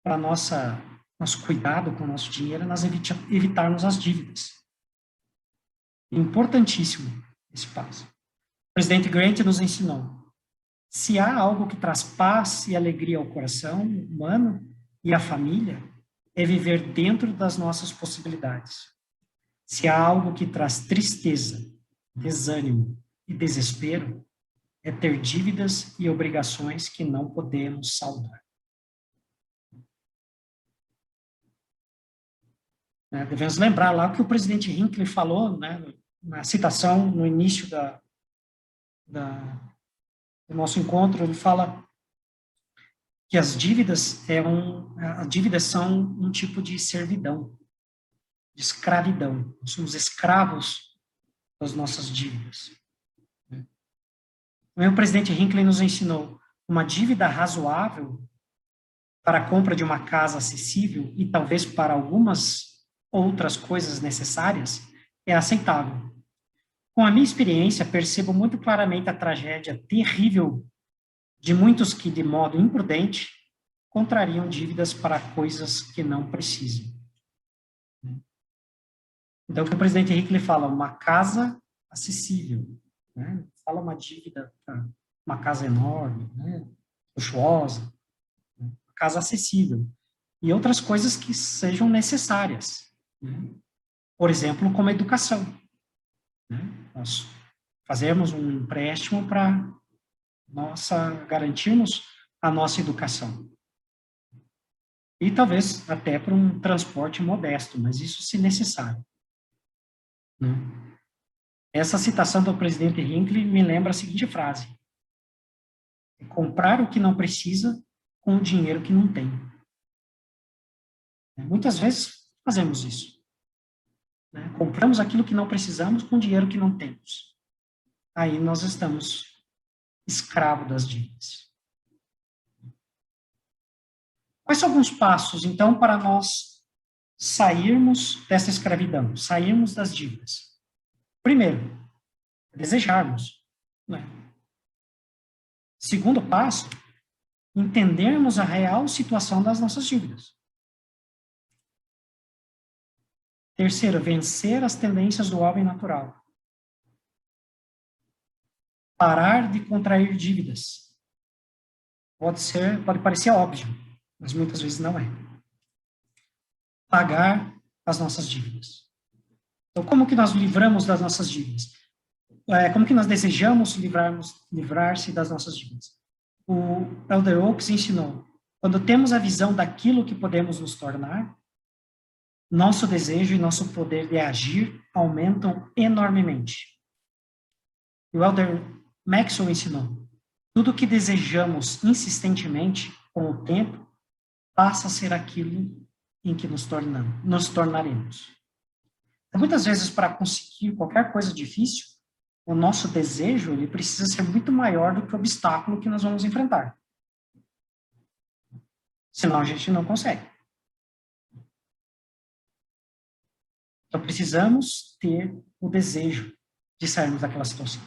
para nosso cuidado com o nosso dinheiro é nós evitarmos as dívidas. Importantíssimo esse passo. O presidente Grant nos ensinou: se há algo que traz paz e alegria ao coração humano e à família, é viver dentro das nossas possibilidades. Se há algo que traz tristeza, desânimo e desespero, é ter dívidas e obrigações que não podemos saldar. né? Devemos lembrar lá o que o presidente Hinckley falou, né, na citação no início do nosso encontro. Ele fala que as dívidas são um tipo de servidão, de escravidão. Nós somos escravos das nossas dívidas. O presidente Hinckley nos ensinou uma dívida razoável para a compra de uma casa acessível e talvez para algumas outras coisas necessárias é aceitável. Com a minha experiência, percebo muito claramente a tragédia terrível de muitos que, de modo imprudente, contrariam dívidas para coisas que não precisam. Então, o que o presidente Hinckley fala, uma casa acessível, né? Fala uma dívida para uma casa enorme, né? Luxuosa, né? Casa acessível. E outras coisas que sejam necessárias, né? Por exemplo, como a educação, né? Nós fazemos um empréstimo para garantirmos a nossa educação. E talvez até para um transporte modesto, mas isso se necessário. Né? Essa citação do presidente Hinckley me lembra a seguinte frase: comprar o que não precisa com o dinheiro que não tem. Muitas vezes fazemos isso. Né? Compramos aquilo que não precisamos com o dinheiro que não temos. Aí nós estamos escravos das dívidas. Quais são alguns passos, então, para nós sairmos dessa escravidão, sairmos das dívidas? Primeiro, desejarmos. Né? Segundo passo, entendermos a real situação das nossas dívidas. Terceiro, vencer as tendências do homem natural. Parar de contrair dívidas. Pode parecer óbvio, mas muitas vezes não é. Pagar as nossas dívidas. Então, como que nós livramos das nossas dívidas? Como que nós desejamos livrar-se das nossas dívidas? O Elder Oaks ensinou, quando temos a visão daquilo que podemos nos tornar, nosso desejo e nosso poder de agir aumentam enormemente. O Elder Maxwell ensinou, tudo que desejamos insistentemente com o tempo passa a ser aquilo em que nos tornaremos. Muitas vezes, para conseguir qualquer coisa difícil, o nosso desejo ele precisa ser muito maior do que o obstáculo que nós vamos enfrentar. Senão a gente não consegue. Então, precisamos ter o desejo de sairmos daquela situação.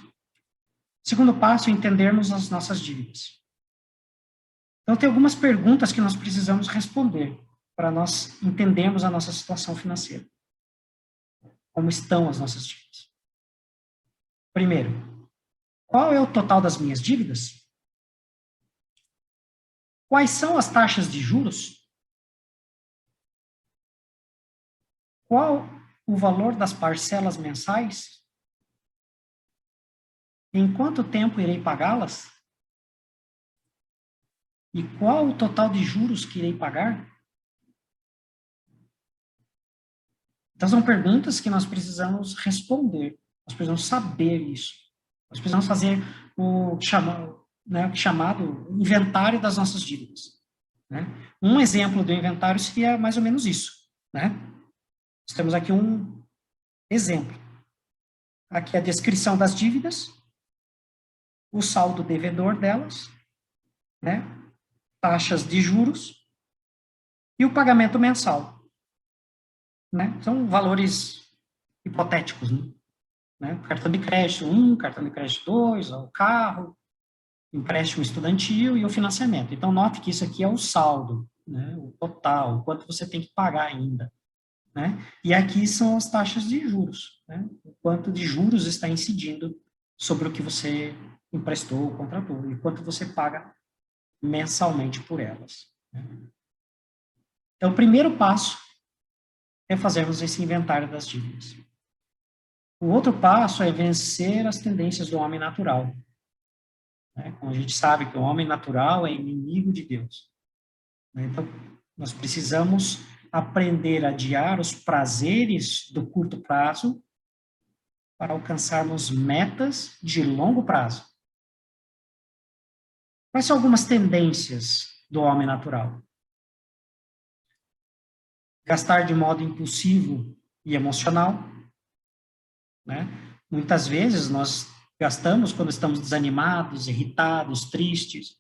Segundo passo, entendermos as nossas dívidas. Então, tem algumas perguntas que nós precisamos responder para nós entendermos a nossa situação financeira. Como estão as nossas dívidas? Primeiro, qual é o total das minhas dívidas? Quais são as taxas de juros? Qual o valor das parcelas mensais? Em quanto tempo irei pagá-las? E qual o total de juros que irei pagar? Então, são perguntas que nós precisamos responder. Nós precisamos saber isso. Nós precisamos fazer o chamado inventário das nossas dívidas. Né? Um exemplo do inventário seria mais ou menos isso. Né? Nós temos aqui um exemplo. Aqui a descrição das dívidas, o saldo devedor delas, né? Taxas de juros e o pagamento mensal. Né? São valores hipotéticos. Né? Cartão de crédito 1, cartão de crédito 2, o carro, empréstimo estudantil e o financiamento. Então, note que isso aqui é o saldo, né? O total, o quanto você tem que pagar ainda. Né? E aqui são as taxas de juros, né? O quanto de juros está incidindo sobre o que você emprestou, contratou, e quanto você paga mensalmente por elas. Né? Então, o primeiro passo é fazermos esse inventário das dívidas. O outro passo é vencer as tendências do homem natural. Né? Como a gente sabe que o homem natural é inimigo de Deus. Né? Então, nós precisamos aprender a adiar os prazeres do curto prazo para alcançarmos metas de longo prazo. Quais são algumas tendências do homem natural? Gastar de modo impulsivo e emocional, né? Muitas vezes nós gastamos quando estamos desanimados, irritados, tristes,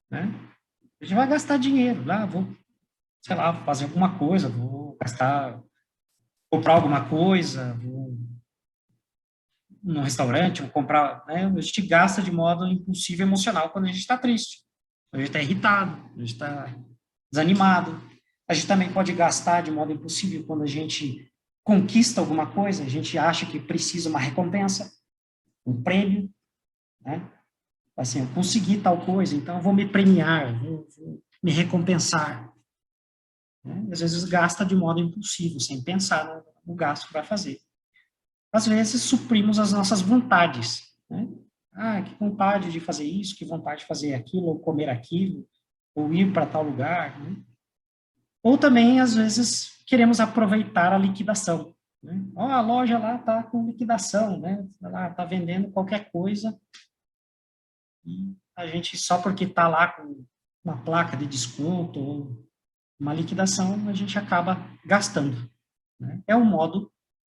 né? A gente vai gastar dinheiro, lá, vou, sei lá, fazer alguma coisa, vou gastar, comprar alguma coisa, vou num restaurante, vou comprar, né? A gente gasta de modo impulsivo e emocional quando a gente está triste, quando a gente está irritado, quando a gente está desanimado. A gente também pode gastar de modo impulsivo quando a gente conquista alguma coisa, a gente acha que precisa uma recompensa, um prêmio, né? Assim, eu consegui tal coisa, então eu vou me premiar, vou me recompensar. Né? Às vezes gasta de modo impulsivo, sem pensar no gasto que vai fazer. Às vezes suprimos as nossas vontades. Né? Ah, que vontade de fazer isso, que vontade de fazer aquilo, ou comer aquilo, ou ir para tal lugar. Né? Ou também, às vezes, queremos aproveitar a liquidação. Né? Oh, a loja lá está com liquidação, né? Lá está vendendo qualquer coisa. E a gente, só porque está lá com uma placa de desconto ou uma liquidação, a gente acaba gastando. Né? É um modo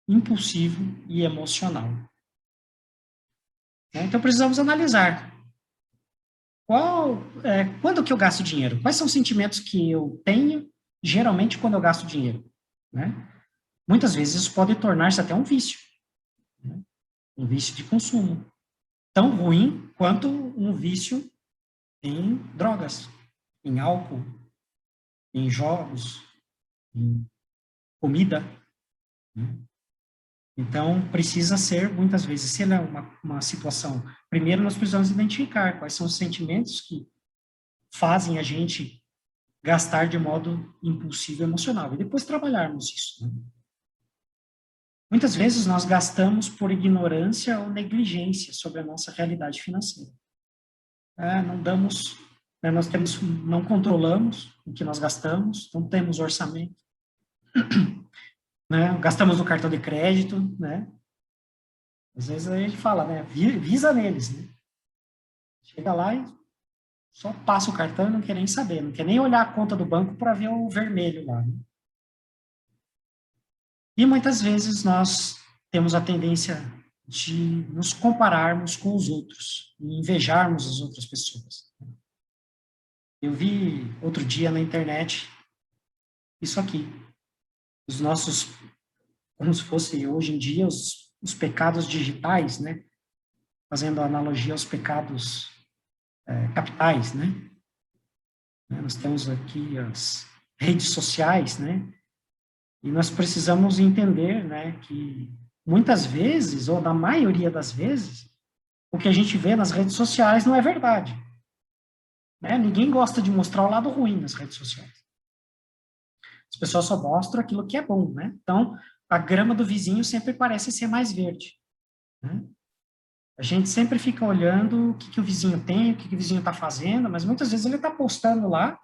impulsivo e emocional. Então, precisamos analisar. Quando que eu gasto dinheiro? Quais são os sentimentos que eu tenho, geralmente, quando eu gasto dinheiro? Né? Muitas vezes isso pode tornar-se até um vício. Né? Um vício de consumo. Tão ruim quanto um vício em drogas, em álcool, em jogos, em comida. Né? Então, precisa ser, muitas vezes, se é uma situação... Primeiro, nós precisamos identificar quais são os sentimentos que fazem a gente gastar de modo impulsivo e emocional, e depois trabalharmos isso. Né? Muitas vezes, nós gastamos por ignorância ou negligência sobre a nossa realidade financeira. Não damos... Nós não controlamos o que nós gastamos, não temos orçamento. Né? Gastamos no cartão de crédito, né? Às vezes a gente fala, né? Visa neles, né? Chega lá e só passa o cartão e não quer nem saber, não quer nem olhar a conta do banco para ver o vermelho lá. Né? E muitas vezes nós temos a tendência de nos compararmos com os outros, e invejarmos as outras pessoas. Eu vi outro dia na internet isso aqui. Os nossos, como se fosse hoje em dia, os pecados digitais, né? Fazendo analogia aos pecados capitais, né? Nós temos aqui as redes sociais, né? E nós precisamos entender, né, que muitas vezes, ou na maioria das vezes, o que a gente vê nas redes sociais não é verdade. Né? Ninguém gosta de mostrar o lado ruim nas redes sociais. As pessoas só mostram aquilo que é bom, né? Então, a grama do vizinho sempre parece ser mais verde. Né? A gente sempre fica olhando o que o vizinho tem, o que o vizinho está fazendo, mas muitas vezes ele está postando lá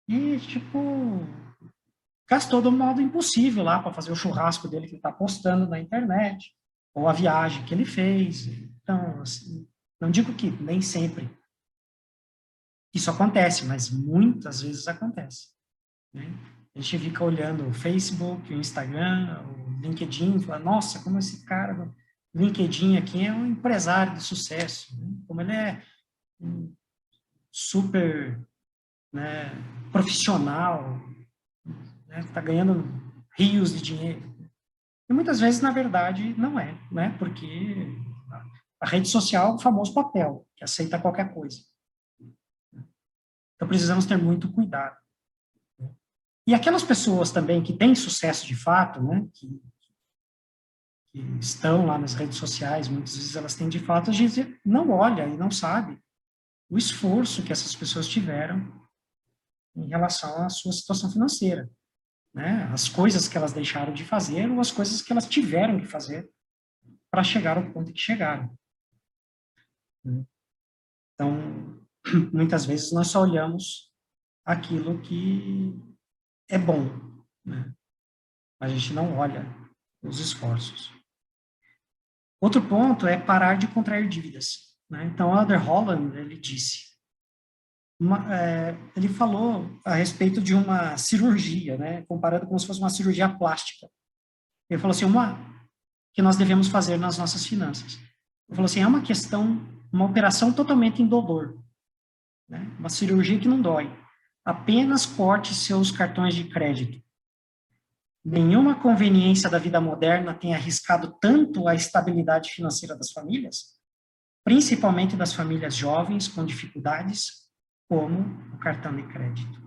e, tipo, gastou do modo impossível lá para fazer o churrasco dele que ele está postando na internet, ou a viagem que ele fez. Então, assim, não digo que nem sempre isso acontece, mas muitas vezes acontece. Né? A gente fica olhando o Facebook, o Instagram, o LinkedIn, e fala, nossa, como esse cara do LinkedIn aqui é um empresário de sucesso, né? Como ele é super, né, profissional, né, está ganhando rios de dinheiro. E muitas vezes, na verdade, não é, né? Porque a rede social é o famoso papel, que aceita qualquer coisa. Então, precisamos ter muito cuidado. E aquelas pessoas também que têm sucesso de fato, né, que estão lá nas redes sociais, muitas vezes elas têm de fato, a gente não olha e não sabe o esforço que essas pessoas tiveram em relação à sua situação financeira. Né? As coisas que elas deixaram de fazer ou as coisas que elas tiveram que fazer para chegar ao ponto que chegaram. Então, muitas vezes nós só olhamos aquilo que é bom, né? A gente não olha os esforços. Outro ponto é parar de contrair dívidas, né? Então, Elder Holland, ele disse, ele falou a respeito de uma cirurgia, né? Comparando como se fosse uma cirurgia plástica. Ele falou assim, uma que nós devemos fazer nas nossas finanças. Ele falou assim, é uma questão, uma operação totalmente indolor, né? Uma cirurgia que não dói. Apenas corte seus cartões de crédito. Nenhuma conveniência da vida moderna tem arriscado tanto a estabilidade financeira das famílias, principalmente das famílias jovens com dificuldades, como o cartão de crédito.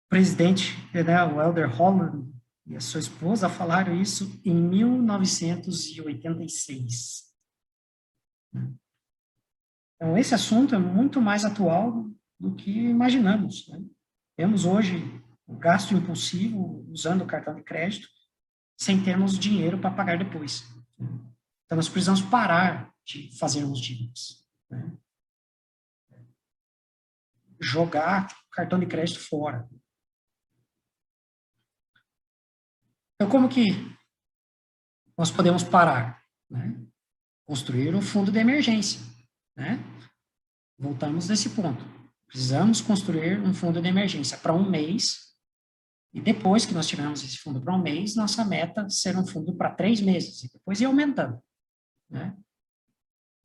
O presidente, né, o Elder Holland e a sua esposa falaram isso em 1986. Então, esse assunto é muito mais atual do que imaginamos, né? Temos hoje o gasto impulsivo usando o cartão de crédito sem termos dinheiro para pagar depois. Então, nós precisamos parar de fazermos dívidas, né? Jogar o cartão de crédito fora. Então, como que nós podemos parar, né? Construir um fundo de emergência, né? Voltamos nesse ponto. Precisamos construir um fundo de emergência para um mês, e depois que nós tivermos esse fundo para um mês, nossa meta ser um fundo para 3 meses, e depois ir aumentando, né?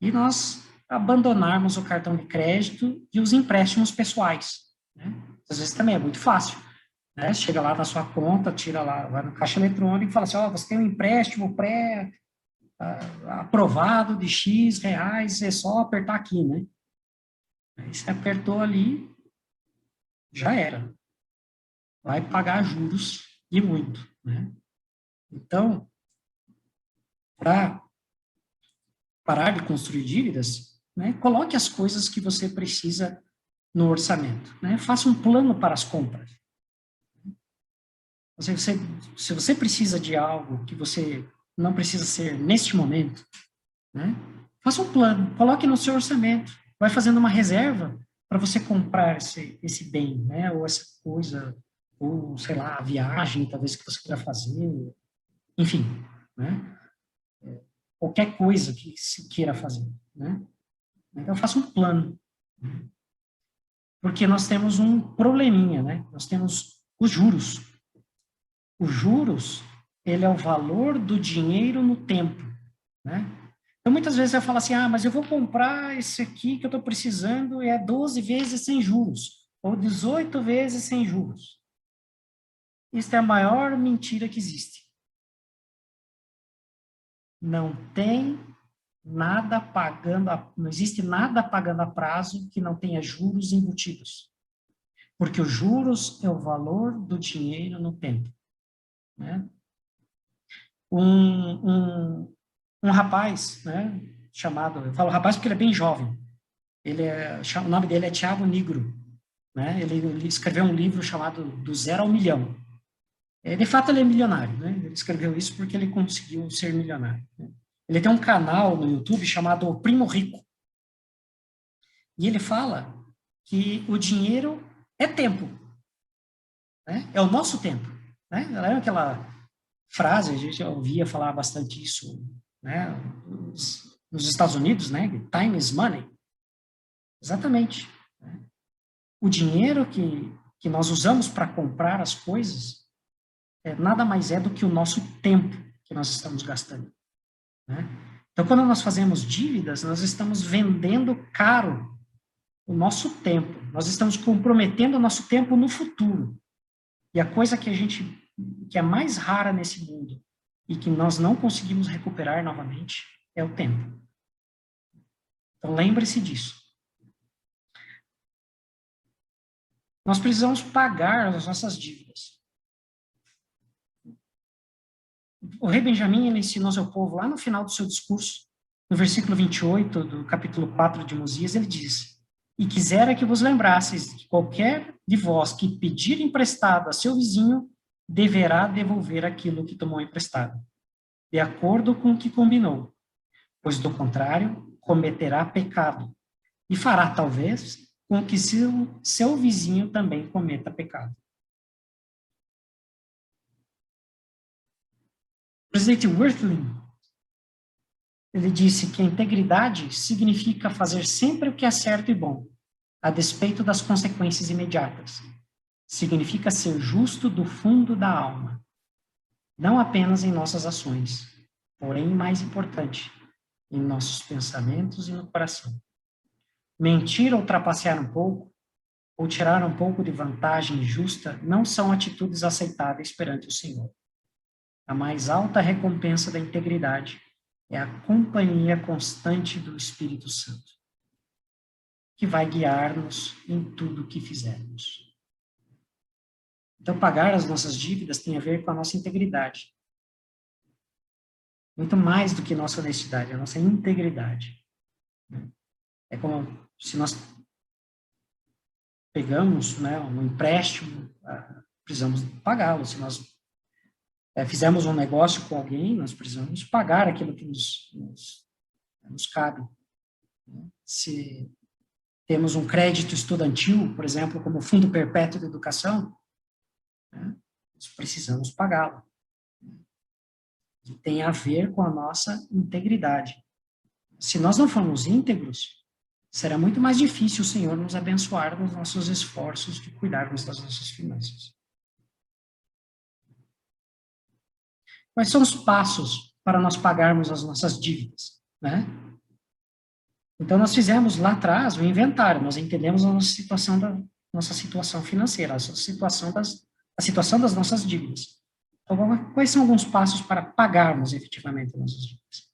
E nós abandonarmos o cartão de crédito e os empréstimos pessoais, né? Às vezes também é muito fácil, né? Chega lá na sua conta, tira lá, vai no caixa eletrônico e fala assim, ó, você tem um empréstimo aprovado de X reais, é só apertar aqui, né? Aí você apertou ali, já era. Vai pagar juros e muito, né? Então, para parar de construir dívidas, né, coloque as coisas que você precisa no orçamento, né? Faça um plano para as compras. Se você precisa de algo que você não precisa ser neste momento, né? Faça um plano, coloque no seu orçamento, vai fazendo uma reserva para você comprar esse bem, né? Ou essa coisa, ou, sei lá, a viagem, talvez, que você queira fazer, enfim, né? Qualquer coisa que se queira fazer, né? Então, faça um plano. Porque nós temos um probleminha, né? Nós temos os juros. Os juros, ele é o valor do dinheiro no tempo, né? Então, muitas vezes eu falo assim, mas eu vou comprar esse aqui que eu estou precisando e é 12 vezes sem juros, ou 18 vezes sem juros. Isso é a maior mentira que existe. Não existe nada pagando a prazo que não tenha juros embutidos. Porque os juros é o valor do dinheiro no tempo, né? Um rapaz, né, chamado, eu falo rapaz porque ele é bem jovem, o nome dele é Thiago Nigro, né? Ele escreveu um livro chamado Do Zero ao Milhão. De fato, ele é milionário, né? Ele escreveu isso porque ele conseguiu ser milionário, né? Ele tem um canal no YouTube chamado O Primo Rico. E ele fala que o dinheiro é tempo, né? É o nosso tempo, né? Lembra aquela frase, a gente já ouvia falar bastante isso, né? Nos Estados Unidos, né? Time is money. Exatamente. Né? O dinheiro que nós usamos para comprar as coisas nada mais é do que o nosso tempo que nós estamos gastando, né? Então, quando nós fazemos dívidas, nós estamos vendendo caro o nosso tempo. Nós estamos comprometendo o nosso tempo no futuro. E a coisa que é mais rara nesse mundo e que nós não conseguimos recuperar novamente é o tempo. Então, lembre-se disso. Nós precisamos pagar as nossas dívidas. O rei Benjamim, ele ensinou seu povo lá no final do seu discurso, no versículo 28 do capítulo 4 de Mosias, ele diz: e quisera que vos lembrasseis que qualquer de vós que pedir emprestado a seu vizinho deverá devolver aquilo que tomou emprestado, de acordo com o que combinou, pois do contrário cometerá pecado e fará talvez com que seu vizinho também cometa pecado. O presidente Wirthlin, ele disse que a integridade significa fazer sempre o que é certo e bom, a despeito das consequências imediatas. Significa ser justo do fundo da alma, não apenas em nossas ações, porém, mais importante, em nossos pensamentos e no coração. Mentir ou trapacear um pouco, ou tirar um pouco de vantagem justa, não são atitudes aceitáveis perante o Senhor. A mais alta recompensa da integridade é a companhia constante do Espírito Santo, que vai guiar-nos em tudo o que fizermos. Então, pagar as nossas dívidas tem a ver com a nossa integridade. Muito mais do que nossa honestidade, a nossa integridade. É como se nós pegamos, né, um empréstimo, precisamos pagá-lo. Se nós fizermos um negócio com alguém, nós precisamos pagar aquilo que nos cabe. Se temos um crédito estudantil, por exemplo, como o Fundo Perpétuo de Educação, nós precisamos pagá-lo. E tem a ver com a nossa integridade. Se nós não formos íntegros, será muito mais difícil o Senhor nos abençoar nos nossos esforços de cuidarmos das nossas finanças. Quais são os passos para nós pagarmos as nossas dívidas, né? Então, nós fizemos lá atrás o inventário, nós entendemos a nossa situação financeira, a situação das nossas dívidas. Então, quais são alguns passos para pagarmos efetivamente as nossas dívidas?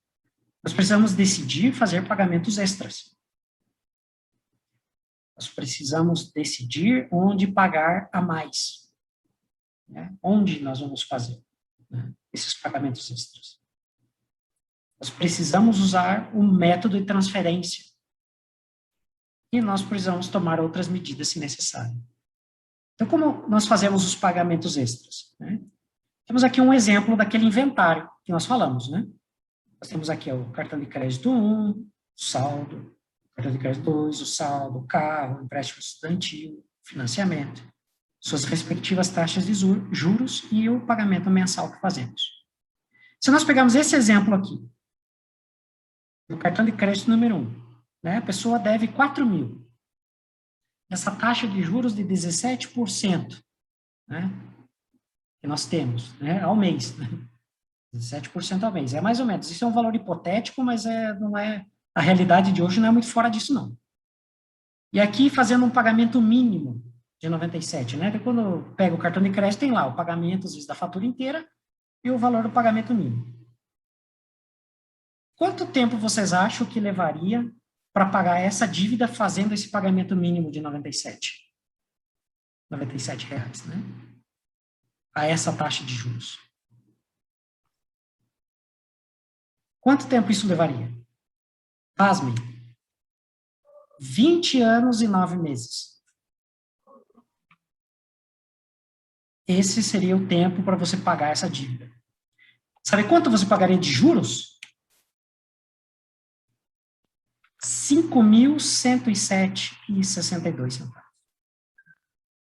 Nós precisamos decidir fazer pagamentos extras. Nós precisamos decidir onde pagar a mais. Né? Onde nós vamos fazer, né, esses pagamentos extras. Nós precisamos usar um método de transferência. E nós precisamos tomar outras medidas se necessário. Então, como nós fazemos os pagamentos extras? Né? Temos aqui um exemplo daquele inventário que nós falamos, né? Nós temos aqui o cartão de crédito 1, o saldo, o cartão de crédito 2, o saldo, o carro, o empréstimo estudantil, financiamento, suas respectivas taxas de juros e o pagamento mensal que fazemos. Se nós pegarmos esse exemplo aqui, do cartão de crédito número 1, né? A pessoa deve 4.000. Essa taxa de juros de 17%, né? Que nós temos, né? Ao mês, né? 17% ao mês. É mais ou menos. Isso é um valor hipotético, mas não é, a realidade de hoje não é muito fora disso, não. E aqui, fazendo um pagamento mínimo de 97, né? Porque quando pega o cartão de crédito, tem lá o pagamento, às vezes, da fatura inteira e o valor do pagamento mínimo. Quanto tempo vocês acham que levaria para pagar essa dívida fazendo esse pagamento mínimo de 97? R$97, né? A essa taxa de juros. Quanto tempo isso levaria? Pasmem. 20 anos e 9 meses. Esse seria o tempo para você pagar essa dívida. Sabe quanto você pagaria de juros? R$5.107,62.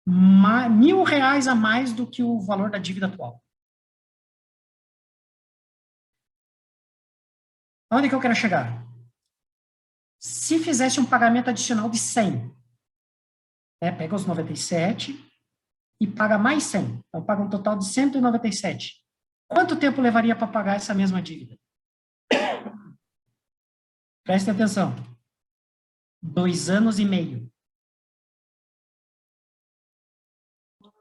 R$1.000 a mais do que o valor da dívida atual. Onde que eu quero chegar? Se fizesse um pagamento adicional de 100, né, pega os 97 e paga mais 100, então paga um total de 197. Quanto tempo levaria para pagar essa mesma dívida? Preste atenção. 2 anos e meio.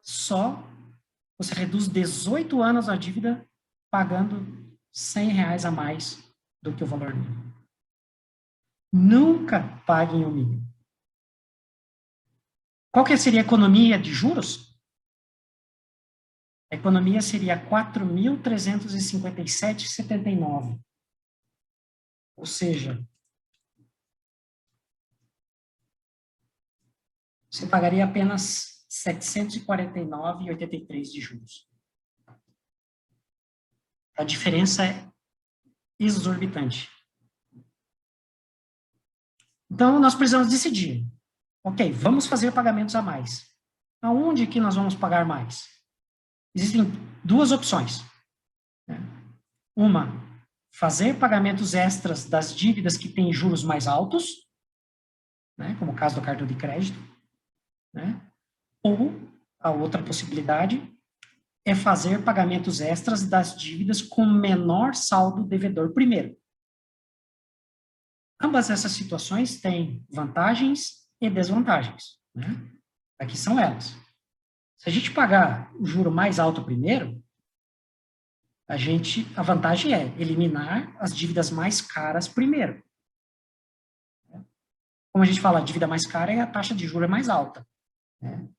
Só você reduz 18 anos a dívida pagando R$100 a mais do que o valor mínimo. Nunca paguem o mínimo. Qual que seria a economia de juros? A economia seria R$4.357,79. Ou seja, você pagaria apenas R$749,83 de juros. A diferença é exorbitante. Então, nós precisamos decidir. Ok, vamos fazer pagamentos a mais. Aonde que nós vamos pagar mais? Existem duas opções. Uma, fazer pagamentos extras das dívidas que têm juros mais altos, né, como o caso do cartão de crédito, né? Ou a outra possibilidade é fazer pagamentos extras das dívidas com menor saldo devedor primeiro. Ambas essas situações têm vantagens e desvantagens, né? Aqui são elas. Se a gente pagar o juro mais alto primeiro, a vantagem é eliminar as dívidas mais caras primeiro. Como a gente fala, a dívida mais cara é a taxa de juros mais alta, né?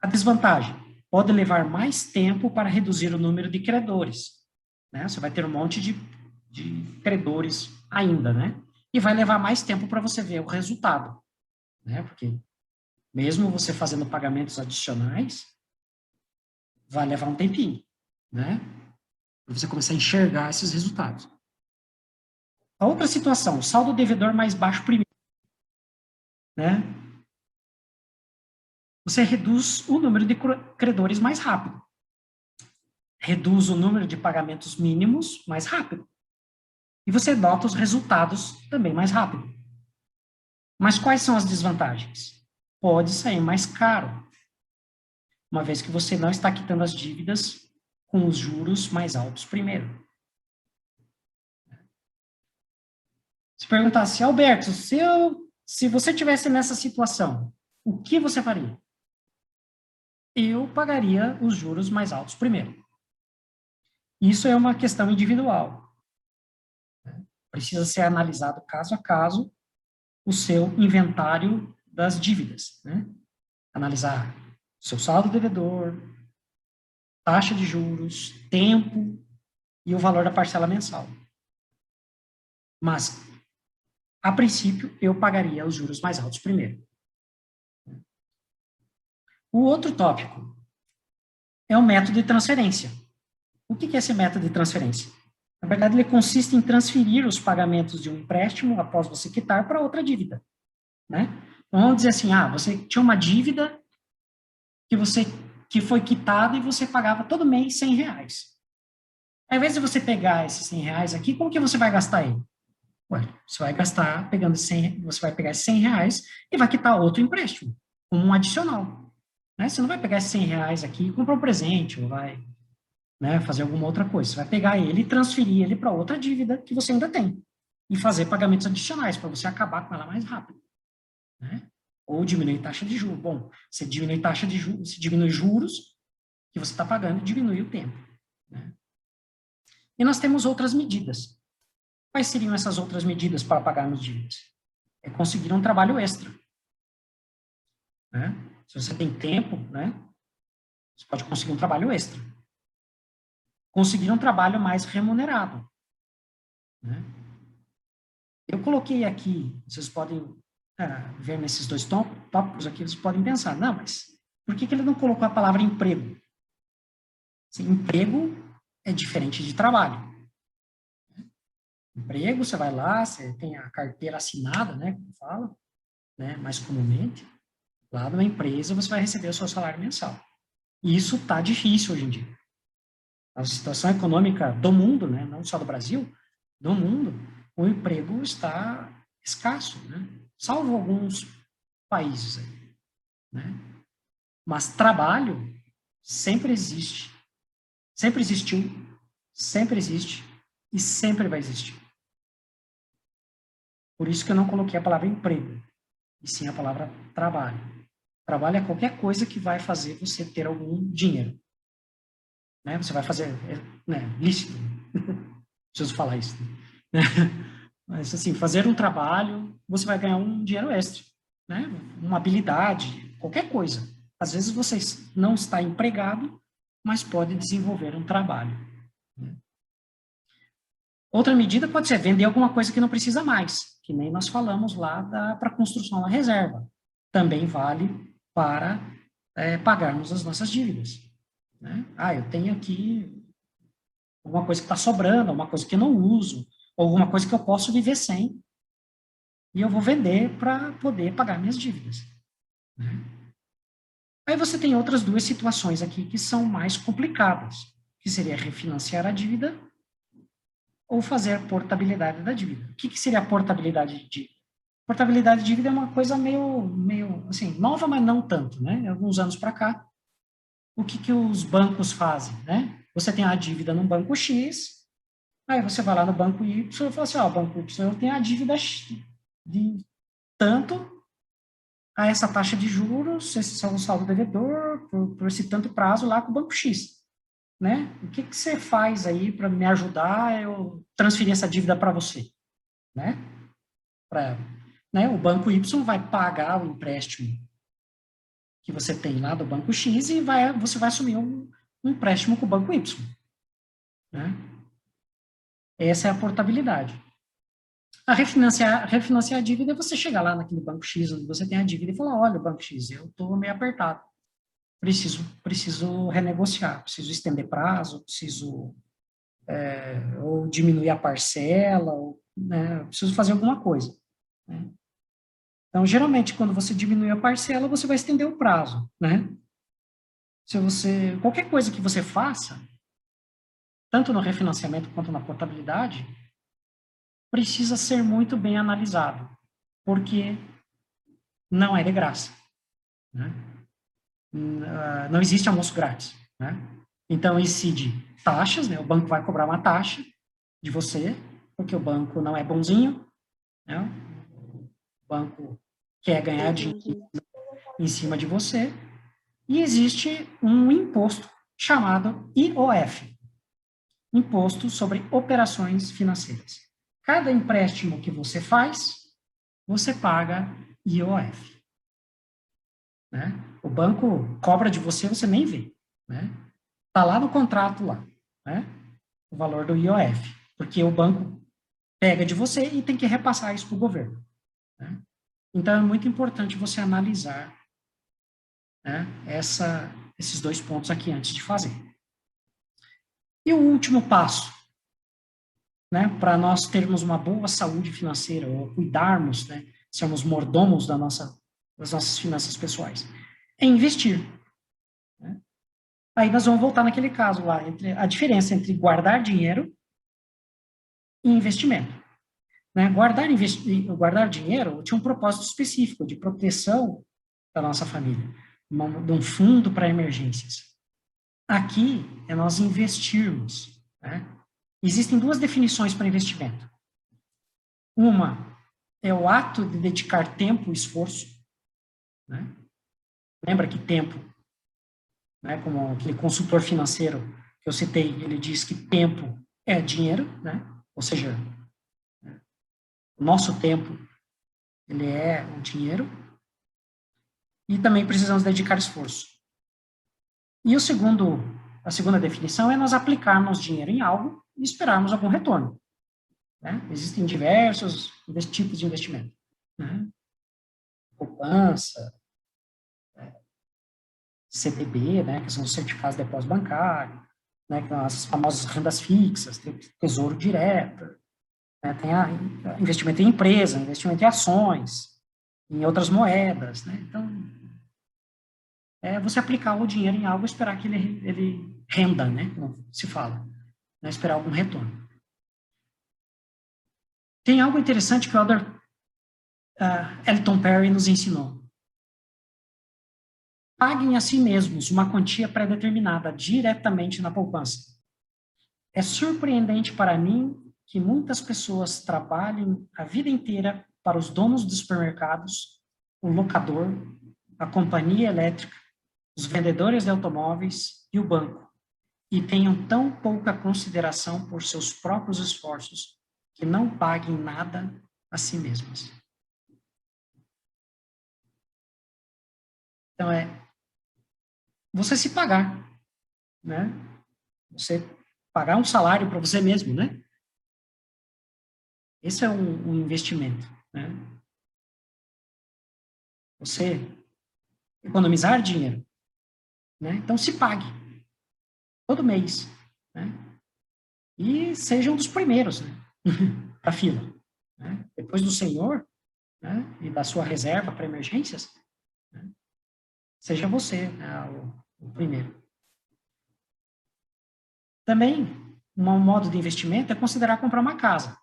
A desvantagem pode levar mais tempo para reduzir o número de credores, né? Você vai ter um monte de credores ainda, né? E vai levar mais tempo para você ver o resultado, né? Porque mesmo você fazendo pagamentos adicionais, vai levar um tempinho, né? Para você começar a enxergar esses resultados. A outra situação, saldo devedor mais baixo primeiro, né? Você reduz o número de credores mais rápido. Reduz o número de pagamentos mínimos mais rápido. E você nota os resultados também mais rápido. Mas quais são as desvantagens? Pode sair mais caro, uma vez que você não está quitando as dívidas com os juros mais altos primeiro. Se perguntasse, Alberto, se você tivesse nessa situação, o que você faria? Eu pagaria os juros mais altos primeiro. Isso é uma questão individual. Precisa ser analisado caso a caso o seu inventário das dívidas, né? Analisar seu saldo devedor, taxa de juros, tempo e o valor da parcela mensal. Mas, a princípio, eu pagaria os juros mais altos primeiro. O outro tópico é o método de transferência. O que é esse método de transferência? Na verdade, ele consiste em transferir os pagamentos de um empréstimo após você quitar para outra dívida, né? Então, vamos dizer assim, você tinha uma dívida que foi quitada e você pagava todo mês R$100. Ao invés de você pegar esses R$100 aqui, como que você vai gastar ele? Ué, você vai gastar você vai pegar esses R$100 e vai quitar outro empréstimo, como um adicional, né? Você não vai pegar esses R$100 aqui e comprar um presente, ou vai, né, fazer alguma outra coisa. Você vai pegar ele e transferir ele para outra dívida que você ainda tem e fazer pagamentos adicionais para você acabar com ela mais rápido, né? Ou diminuir taxa de juros. Bom, você diminui taxa de juros, você diminui juros que você está pagando e diminui o tempo, né? E nós temos outras medidas. Quais seriam essas outras medidas para pagarmos dívidas? É conseguir um trabalho extra, né? Se você tem tempo, né, você pode conseguir um trabalho extra. Conseguir um trabalho mais remunerado, né? Eu coloquei aqui, vocês podem ver nesses dois tópicos aqui, vocês podem pensar, não, mas por que ele não colocou a palavra emprego? Assim, emprego é diferente de trabalho. Emprego, você vai lá, você tem a carteira assinada, né, como fala, né, mais comumente, lá numa empresa você vai receber o seu salário mensal. E isso está difícil hoje em dia. A situação econômica do mundo, né, não só do Brasil, do mundo, o emprego está escasso, né, salvo alguns países aí, né? Mas trabalho sempre existe, sempre existiu, sempre existe e sempre vai existir. Por isso que eu não coloquei a palavra emprego, e sim a palavra trabalho. Trabalho é qualquer coisa que vai fazer você ter algum dinheiro, né? Você vai fazer, né, lícito. Preciso falar isso, né? Mas, assim, fazer um trabalho, você vai ganhar um dinheiro extra, né? Uma habilidade, qualquer coisa. Às vezes você não está empregado, mas pode desenvolver um trabalho, né? Outra medida pode ser vender alguma coisa que não precisa mais, que nem nós falamos lá para a construção da reserva. Também vale para pagarmos as nossas dívidas, né? Eu tenho aqui alguma coisa que está sobrando, alguma coisa que eu não uso, ou alguma coisa que eu posso viver sem, e eu vou vender para poder pagar minhas dívidas, né? Aí você tem outras duas situações aqui que são mais complicadas, que seria refinanciar a dívida ou fazer portabilidade da dívida. O que seria a portabilidade de dívida? Portabilidade de dívida é uma coisa meio assim, nova, mas não tanto, né? Alguns anos para cá, o que os bancos fazem, né? Você tem a dívida no banco X, aí você vai lá no banco Y e fala assim, ó, banco Y, eu tenho a dívida de tanto a essa taxa de juros, esse é o saldo devedor, por esse tanto prazo lá com o banco X, né? O que você faz aí para me ajudar a eu transferir essa dívida para você, né? Né? O banco Y vai pagar o empréstimo que você tem lá do banco X e você vai assumir um empréstimo com o banco Y, né? Essa é a portabilidade. Refinanciar a dívida é você chegar lá naquele banco X onde você tem a dívida e falar, olha, banco X, eu estou meio apertado, preciso renegociar, preciso estender prazo, preciso ou diminuir a parcela, ou, né, preciso fazer alguma coisa, né? Então, geralmente, quando você diminui a parcela, você vai estender o prazo, né? Qualquer coisa que você faça, tanto no refinanciamento quanto na portabilidade, precisa ser muito bem analisado, porque não é de graça, né? Não existe almoço grátis, né? Então, incide taxas, né? O banco vai cobrar uma taxa de você, porque o banco não é bonzinho, né? O banco quer ganhar dinheiro em cima de você, e existe um imposto chamado IOF, Imposto sobre Operações Financeiras. Cada empréstimo que você faz, você paga IOF, né? O banco cobra de você, você nem vê, né? Está lá no contrato, lá, né? O valor do IOF, porque o banco pega de você e tem que repassar isso para o governo, né? Então, é muito importante você analisar, né, esses dois pontos aqui antes de fazer. E o último passo, né, para nós termos uma boa saúde financeira, ou cuidarmos, né, sermos mordomos das nossas finanças pessoais, é investir, né? Aí nós vamos voltar naquele caso lá, a diferença entre guardar dinheiro e investimento, né? Guardar dinheiro tinha um propósito específico de proteção da nossa família, de um fundo para emergências. Aqui é nós investirmos, né? Existem duas definições para investimento. Uma é o ato de dedicar tempo e esforço, né? Lembra que tempo, né, como aquele consultor financeiro que eu citei, ele diz que tempo é dinheiro, né? Ou seja, o nosso tempo, ele é o dinheiro, e também precisamos dedicar esforço. E a segunda definição é nós aplicarmos dinheiro em algo e esperarmos algum retorno, né? Existem diversos tipos de investimento, né? Poupança, CDB, né, que são os certificados de depósito bancário, né, que são as famosas rendas fixas, tem tesouro direto, né, tem investimento em empresa, investimento em ações, em outras moedas, né? Então, é você aplicar o dinheiro em algo e esperar que ele renda, né, como se fala, né, esperar algum retorno. Tem algo interessante que o Elder Elton Perry nos ensinou. Paguem a si mesmos uma quantia pré-determinada diretamente na poupança. É surpreendente para mim que muitas pessoas trabalhem a vida inteira para os donos dos supermercados, o locador, a companhia elétrica, os vendedores de automóveis e o banco, e tenham tão pouca consideração por seus próprios esforços que não paguem nada a si mesmas. Então, você se pagar, né? Você pagar um salário para você mesmo, né? Esse é um investimento, né? Você economizar dinheiro, né? Então, se pague todo mês, né? E seja um dos primeiros, né? Para a fila, né? Depois do Senhor, né? E da sua reserva para emergências, né? Seja você, né, o primeiro. Também um modo de investimento é considerar comprar uma casa.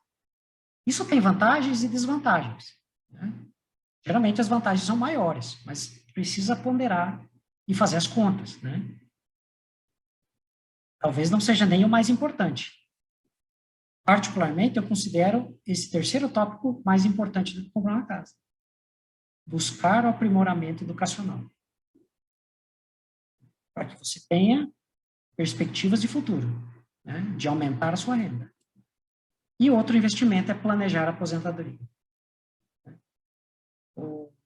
Isso tem vantagens e desvantagens, né? Geralmente as vantagens são maiores, mas precisa ponderar e fazer as contas, né? Talvez não seja nem o mais importante. Particularmente, eu considero esse terceiro tópico mais importante do que comprar uma casa. Buscar o aprimoramento educacional. Para que você tenha perspectivas de futuro, né? De aumentar a sua renda. E outro investimento é planejar a aposentadoria.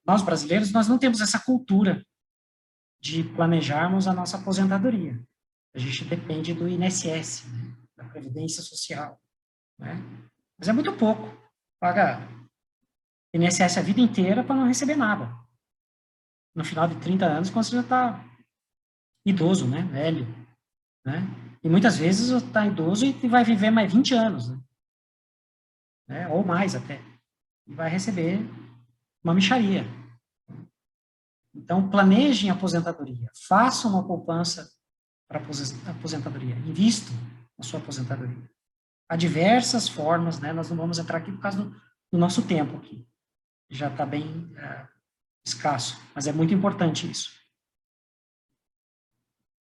Nós brasileiros, nós não temos essa cultura de planejarmos a nossa aposentadoria. A gente depende do INSS, né? Da Previdência Social, né? Mas é muito pouco. Paga INSS a vida inteira para não receber nada. No final de 30 anos, quando você já está idoso, né? Velho, né? E muitas vezes está idoso e vai viver mais 20 anos, né? Ou mais até. E vai receber uma mixaria. Então, planejem a aposentadoria. Façam uma poupança para a aposentadoria. Invistam na sua aposentadoria. Há diversas formas, né? Nós não vamos entrar aqui por causa do nosso tempo aqui. Já está bem escasso, mas é muito importante isso.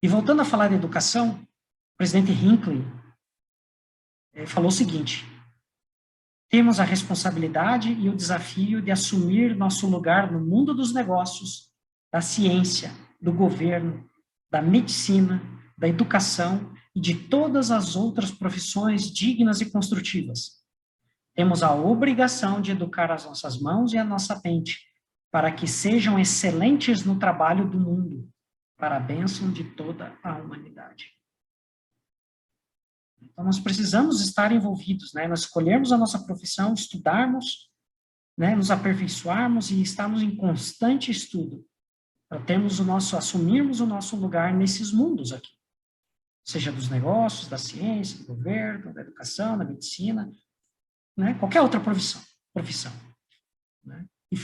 E voltando a falar de educação, o presidente Hinckley falou o seguinte: temos a responsabilidade e o desafio de assumir nosso lugar no mundo dos negócios, da ciência, do governo, da medicina, da educação e de todas as outras profissões dignas e construtivas. Temos a obrigação de educar as nossas mãos e a nossa mente para que sejam excelentes no trabalho do mundo, para a bênção de toda a humanidade. Então, nós precisamos estar envolvidos, né? Nós escolhermos a nossa profissão, estudarmos, né? Nos aperfeiçoarmos e estarmos em constante estudo, para termos assumirmos o nosso lugar nesses mundos aqui, seja dos negócios, da ciência, do governo, da educação, da medicina, né? Qualquer outra profissão, né? E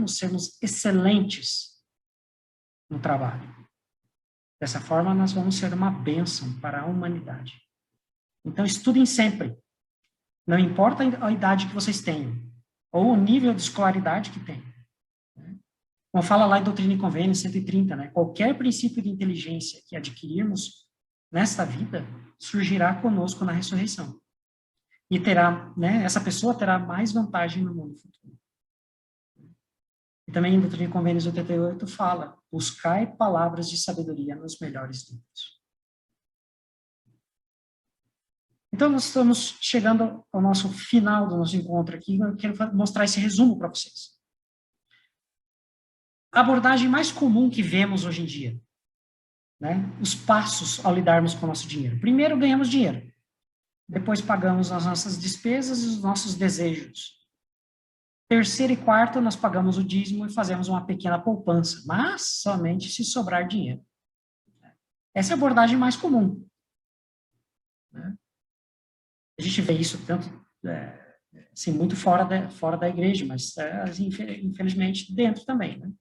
sermos excelentes no trabalho. Dessa forma, nós vamos ser uma bênção para a humanidade. Então, estudem sempre. Não importa a idade que vocês tenham, ou o nível de escolaridade que tenham. Como fala lá em Doutrina e Convênios 130, né? Qualquer princípio de inteligência que adquirirmos nesta vida surgirá conosco na ressurreição. E terá, né? Essa pessoa terá mais vantagem no mundo futuro. E também em Doutrina e Convênios 88 fala: buscai palavras de sabedoria nos melhores livros. Então, nós estamos chegando ao nosso final do nosso encontro aqui. Eu quero mostrar esse resumo para vocês. A abordagem mais comum que vemos hoje em dia, né? Os passos ao lidarmos com o nosso dinheiro. Primeiro, ganhamos dinheiro. Depois, pagamos as nossas despesas e os nossos desejos. Terceiro e quarto, nós pagamos o dízimo e fazemos uma pequena poupança, mas somente se sobrar dinheiro. Essa é a abordagem mais comum, né? A gente vê isso tanto, assim, muito fora da igreja, mas, infelizmente, dentro também, né?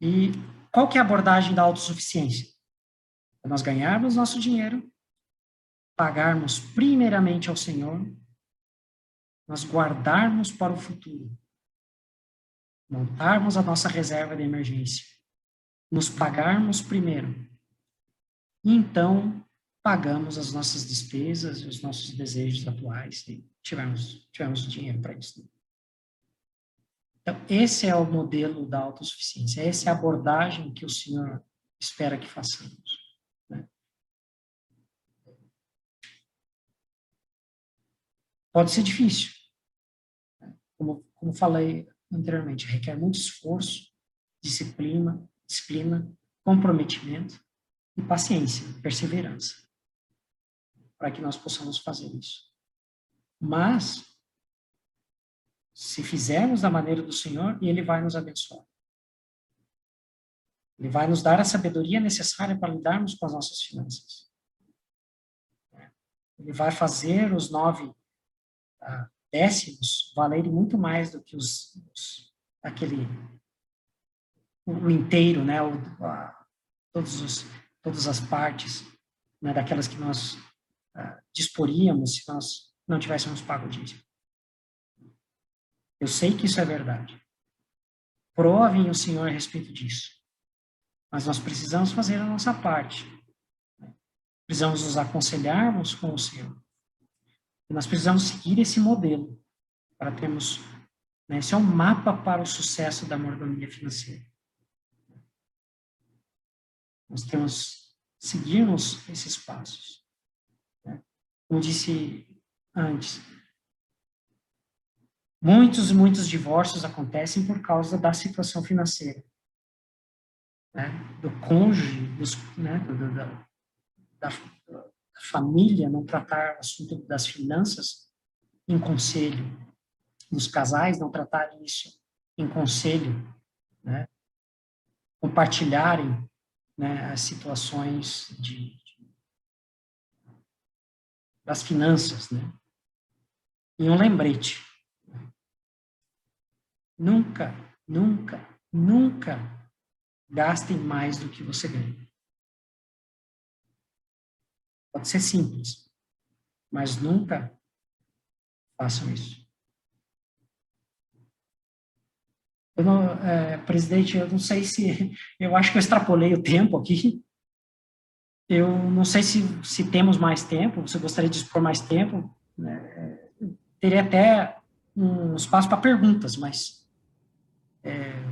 E qual que é a abordagem da autossuficiência? É nós ganharmos nosso dinheiro, pagarmos primeiramente ao Senhor, nós guardarmos para o futuro, montarmos a nossa reserva de emergência, nos pagarmos primeiro, e então pagamos as nossas despesas e os nossos desejos atuais, e tivermos dinheiro para isso. Então, esse é o modelo da autossuficiência, essa é a abordagem que o Senhor espera que façamos, né? Pode ser difícil, né? Como falei anteriormente, requer muito esforço, disciplina, comprometimento e paciência, perseverança, para que nós possamos fazer isso. Mas, se fizermos da maneira do Senhor, Ele vai nos abençoar. Ele vai nos dar a sabedoria necessária para lidarmos com as nossas finanças. Ele vai fazer os 9 décimos valerem muito mais do que o inteiro, né? Todas as partes. né, daquelas que nós disporíamos se nós não tivéssemos pago o dízimo. Eu sei que isso é verdade. Provem o Senhor a respeito disso. Mas nós precisamos fazer a nossa parte. Precisamos nos aconselharmos com o Senhor. E nós precisamos seguir esse modelo para termos, né, esse é um mapa para o sucesso da mordomia financeira. Nós temos que seguirmos esses passos. Né? Como disse antes, muitos e muitos divórcios acontecem por causa da situação financeira, né? Do cônjuge, né? da família não tratar o assunto das finanças em conselho, dos casais não tratarem isso em conselho, né? Compartilharem, né, as situações das finanças, né? E um lembrete: nunca, nunca, nunca gastem mais do que você ganha. Pode ser simples, mas nunca façam isso. Presidente, eu não sei se... Eu acho que eu extrapolei o tempo aqui. Eu não sei se temos mais tempo, você gostaria de dispor mais tempo, né? Teria até um espaço para perguntas, mas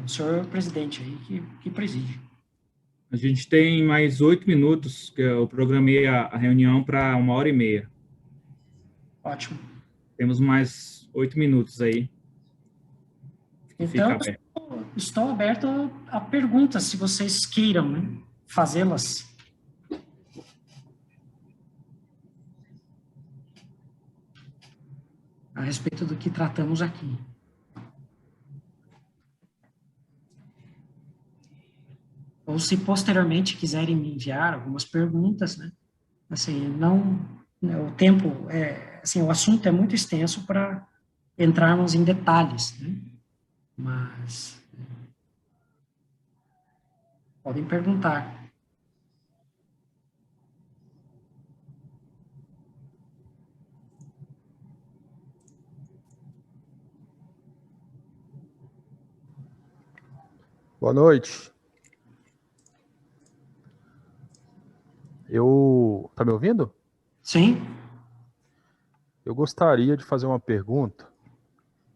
o senhor presidente aí que preside. A gente tem mais 8 minutos, que eu programei a reunião para 1h30. Ótimo. Temos mais 8 minutos aí. Então, estou aberto a perguntas, se vocês queiram, né, fazê-las. A respeito do que tratamos aqui. Ou se posteriormente quiserem me enviar algumas perguntas, né? Assim, o tempo assim, o assunto é muito extenso para entrarmos em detalhes, né? Mas podem perguntar. Boa noite. Tá me ouvindo? Sim. Eu gostaria de fazer uma pergunta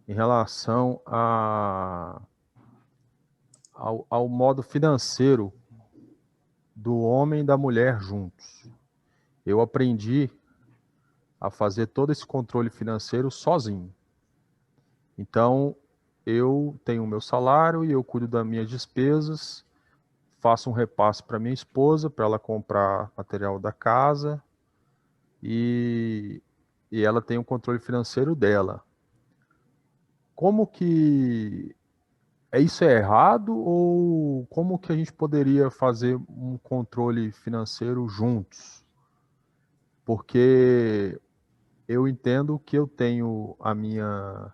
em relação ao modo financeiro do homem e da mulher juntos. Eu aprendi a fazer todo esse controle financeiro sozinho. Então, eu tenho o meu salário e eu cuido das minhas despesas, faço um repasse para minha esposa, para ela comprar material da casa, e ela tem o controle financeiro dela. Como que isso é errado, ou como que a gente poderia fazer um controle financeiro juntos? Porque eu entendo que eu tenho a minha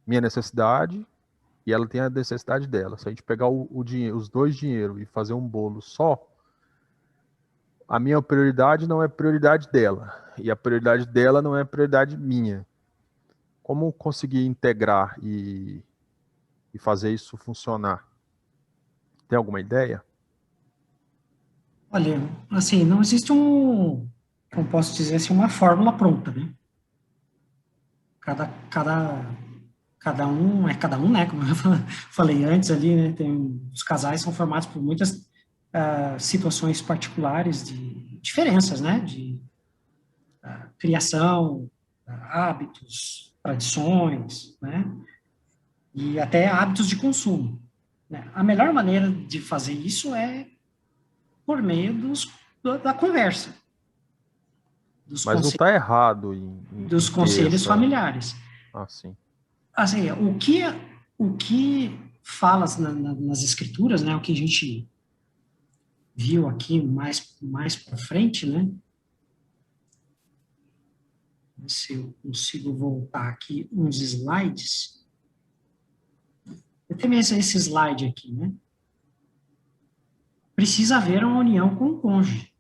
necessidade e ela tem a necessidade dela. Se a gente pegar o dinheiro, os dois dinheiros e fazer um bolo só, a minha prioridade não é prioridade dela e a prioridade dela não é prioridade minha. Como conseguir integrar e fazer isso funcionar? Tem alguma ideia? Olha, assim, não existe como posso dizer assim, uma fórmula pronta, né? Cada um, né? Como eu falei antes ali, né? Os casais são formados por muitas situações particulares de diferenças, né? De criação, hábitos, tradições, né? E até hábitos de consumo, né? A melhor maneira de fazer isso é por meio da conversa. Mas não está errado dos conselhos familiares. Sim. Assim, o que fala nas escrituras, né? O que a gente viu aqui mais para frente, né? Se eu consigo voltar aqui uns slides. Eu tenho esse slide aqui, né? Precisa haver uma união com o cônjuge.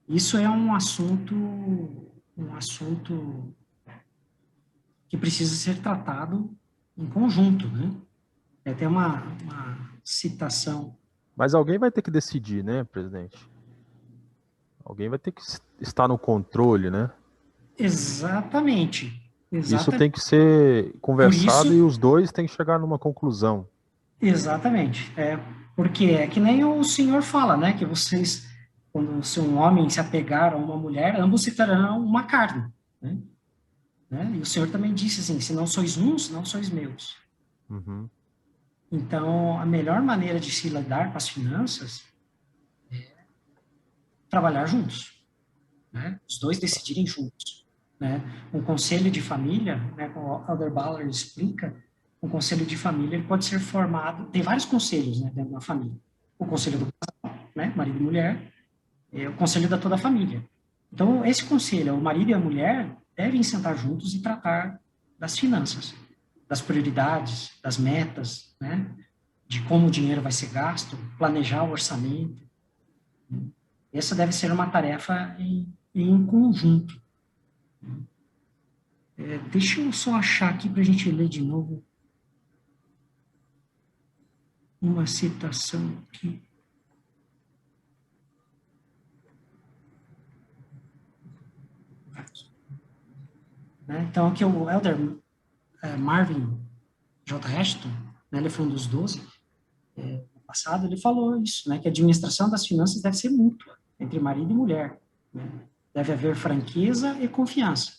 Isso é um assunto que precisa ser tratado em conjunto, né? É até uma citação. Mas alguém vai ter que decidir, né, presidente? Alguém vai ter que estar no controle, né? Exatamente. Isso tem que ser conversado e os dois têm que chegar numa conclusão. Exatamente. Porque é que nem o senhor fala, né? Que vocês, quando se um homem se apegar a uma mulher, ambos se tornarão uma carne, né? E o senhor também disse assim, se não sois uns, não sois meus. Uhum. Então, a melhor maneira de se lidar com as finanças é trabalhar juntos, né? Os dois decidirem juntos, né? Um conselho de família, né, como o Elder Ballard explica, um conselho de família ele pode ser formado, tem vários conselhos, né, dentro da família. O conselho do casal, né, marido e mulher, o conselho da toda a família. Então, esse conselho, o marido e a mulher devem sentar juntos e tratar das finanças, das prioridades, das metas, né, de como o dinheiro vai ser gasto, planejar o orçamento. Essa deve ser uma tarefa em conjunto. Deixa eu só achar aqui para a gente ler de novo uma citação aqui. Então, aqui o Elder Marvin J. Ashton, né, ele foi um dos 12, no passado, ele falou isso, né, que a administração das finanças deve ser mútua, entre marido e mulher. Né? Deve haver franqueza e confiança.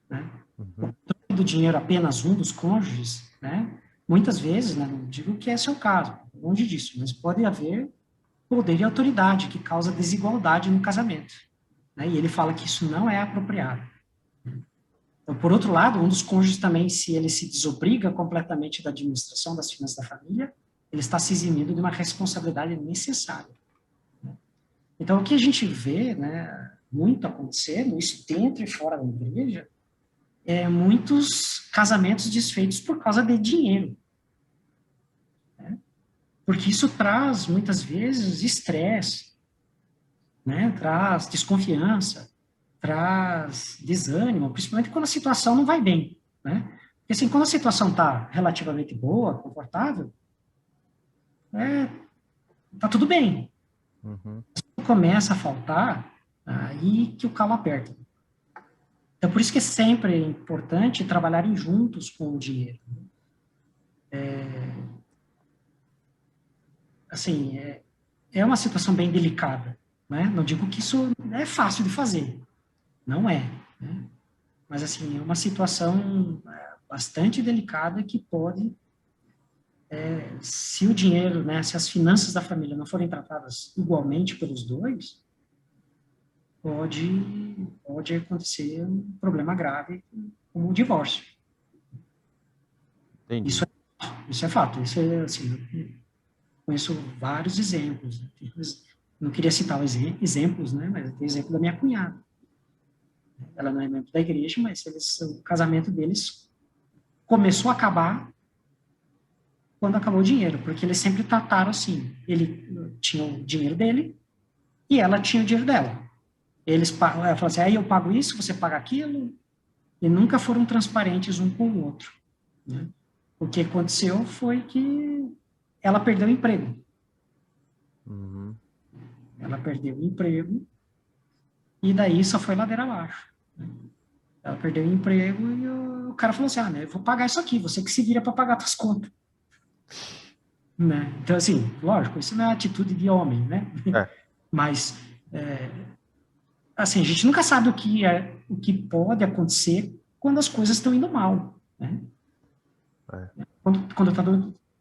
Né? O controle do dinheiro apenas um dos cônjuges, né, muitas vezes, né, não digo que esse é o caso, longe disso, mas pode haver poder e autoridade que causa desigualdade no casamento. Né? E ele fala que isso não é apropriado. Então, por outro lado, um dos cônjuges também, se ele se desobriga completamente da administração das finanças da família, ele está se eximindo de uma responsabilidade necessária. Então, o que a gente vê, né, muito acontecendo, isso dentro e fora da igreja, é muitos casamentos desfeitos por causa de dinheiro. Né? Porque isso traz, muitas vezes, estresse, né? Traz desconfiança, traz desânimo, principalmente quando a situação não vai bem, né? Porque assim, quando a situação está relativamente boa, confortável, tá tudo bem. Uhum. Quando começa a faltar, aí que o calo aperta. Então, por isso que é sempre importante trabalharem juntos com o dinheiro. Assim, é uma situação bem delicada, né? Não digo que isso é fácil de fazer, não é, né? Mas, assim, é uma situação bastante delicada que pode, se o dinheiro, né, se as finanças da família não forem tratadas igualmente pelos dois, pode acontecer um problema grave como o divórcio. Entendi. Isso é fato. Isso é, assim, eu conheço vários exemplos. Não queria citar os exemplos, né, mas tem o exemplo da minha cunhada. Ela não é membro da igreja, mas o casamento deles começou a acabar quando acabou o dinheiro, porque eles sempre trataram assim. Ele tinha o dinheiro dele e ela tinha o dinheiro dela. Ela falou assim, aí eu pago isso, você paga aquilo, e nunca foram transparentes um com o outro. Né? O que aconteceu foi que ela perdeu o emprego. Uhum. Ela perdeu o emprego e daí só foi ladeira abaixo. Né? Ela perdeu o emprego e o cara falou assim, né, eu vou pagar isso aqui, você que se vira para pagar suas contas. Né? Então, assim, lógico, isso não é atitude de homem, né? Mas, assim, a gente nunca sabe o que pode acontecer quando as coisas estão indo mal, né?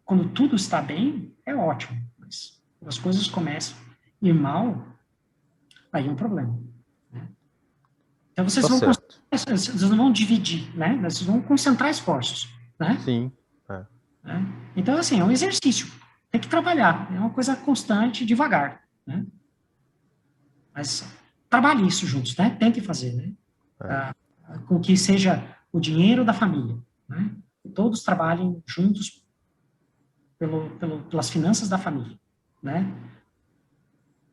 Quando tudo está bem, é ótimo. Mas quando as coisas começam a ir mal, aí é um problema. Né? Então, vocês não vão dividir, né? Vocês vão concentrar esforços, né? Sim. Né? Então, assim, é um exercício. Tem que trabalhar. É uma coisa constante, devagar. Né? Mas trabalhe isso juntos, né? Tentem fazer, né? Com que seja o dinheiro da família, né? Que todos trabalhem juntos pelas finanças da família, né?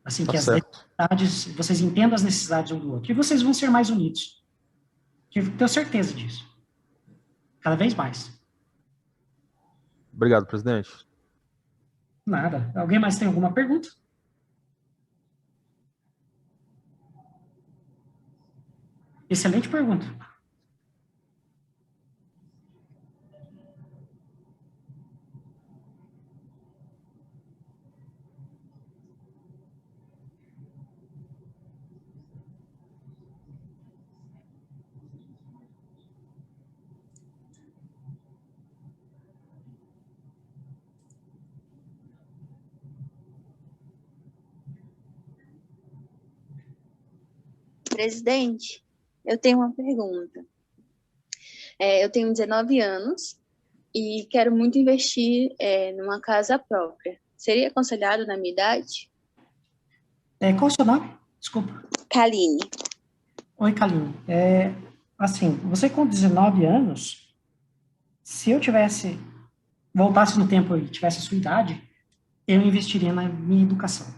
Assim, Tá que as certo. necessidades, vocês entendam as necessidades um do outro. E vocês vão ser mais unidos. Eu tenho certeza disso. Cada vez mais. Obrigado, presidente. Nada. Alguém mais tem alguma pergunta? Excelente pergunta. Presidente, eu tenho uma pergunta. Eu tenho 19 anos e quero muito investir numa casa própria. Seria aconselhado na minha idade? Qual o seu nome? Desculpa. Kaline. Oi, Kaline. Assim, você com 19 anos, se eu voltasse no tempo e tivesse a sua idade, eu investiria na minha educação.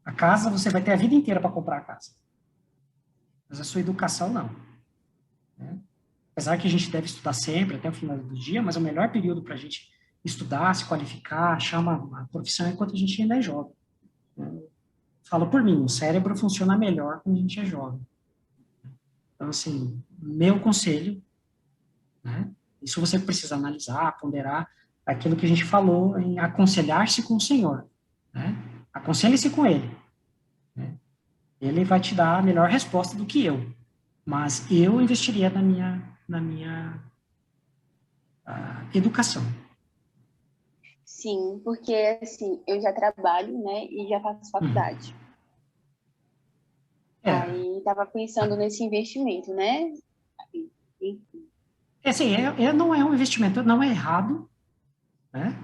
A casa, você vai ter a vida inteira para comprar a casa. Mas a sua educação, não. Né? Apesar que a gente deve estudar sempre, até o final do dia, mas o melhor período para a gente estudar, se qualificar, achar uma profissão é enquanto a gente ainda é jovem. Né? Falo por mim, o cérebro funciona melhor quando a gente é jovem. Então, assim, meu conselho, né? Isso você precisa analisar, ponderar aquilo que a gente falou em aconselhar-se com o Senhor. Né? Aconselhe-se com Ele. Né? Ele vai te dar a melhor resposta do que eu. Mas eu investiria na minha educação. Sim, porque assim, eu já trabalho, né, e já faço faculdade. Aí estava pensando nesse investimento, né? Assim, não é um investimento, não é errado, né?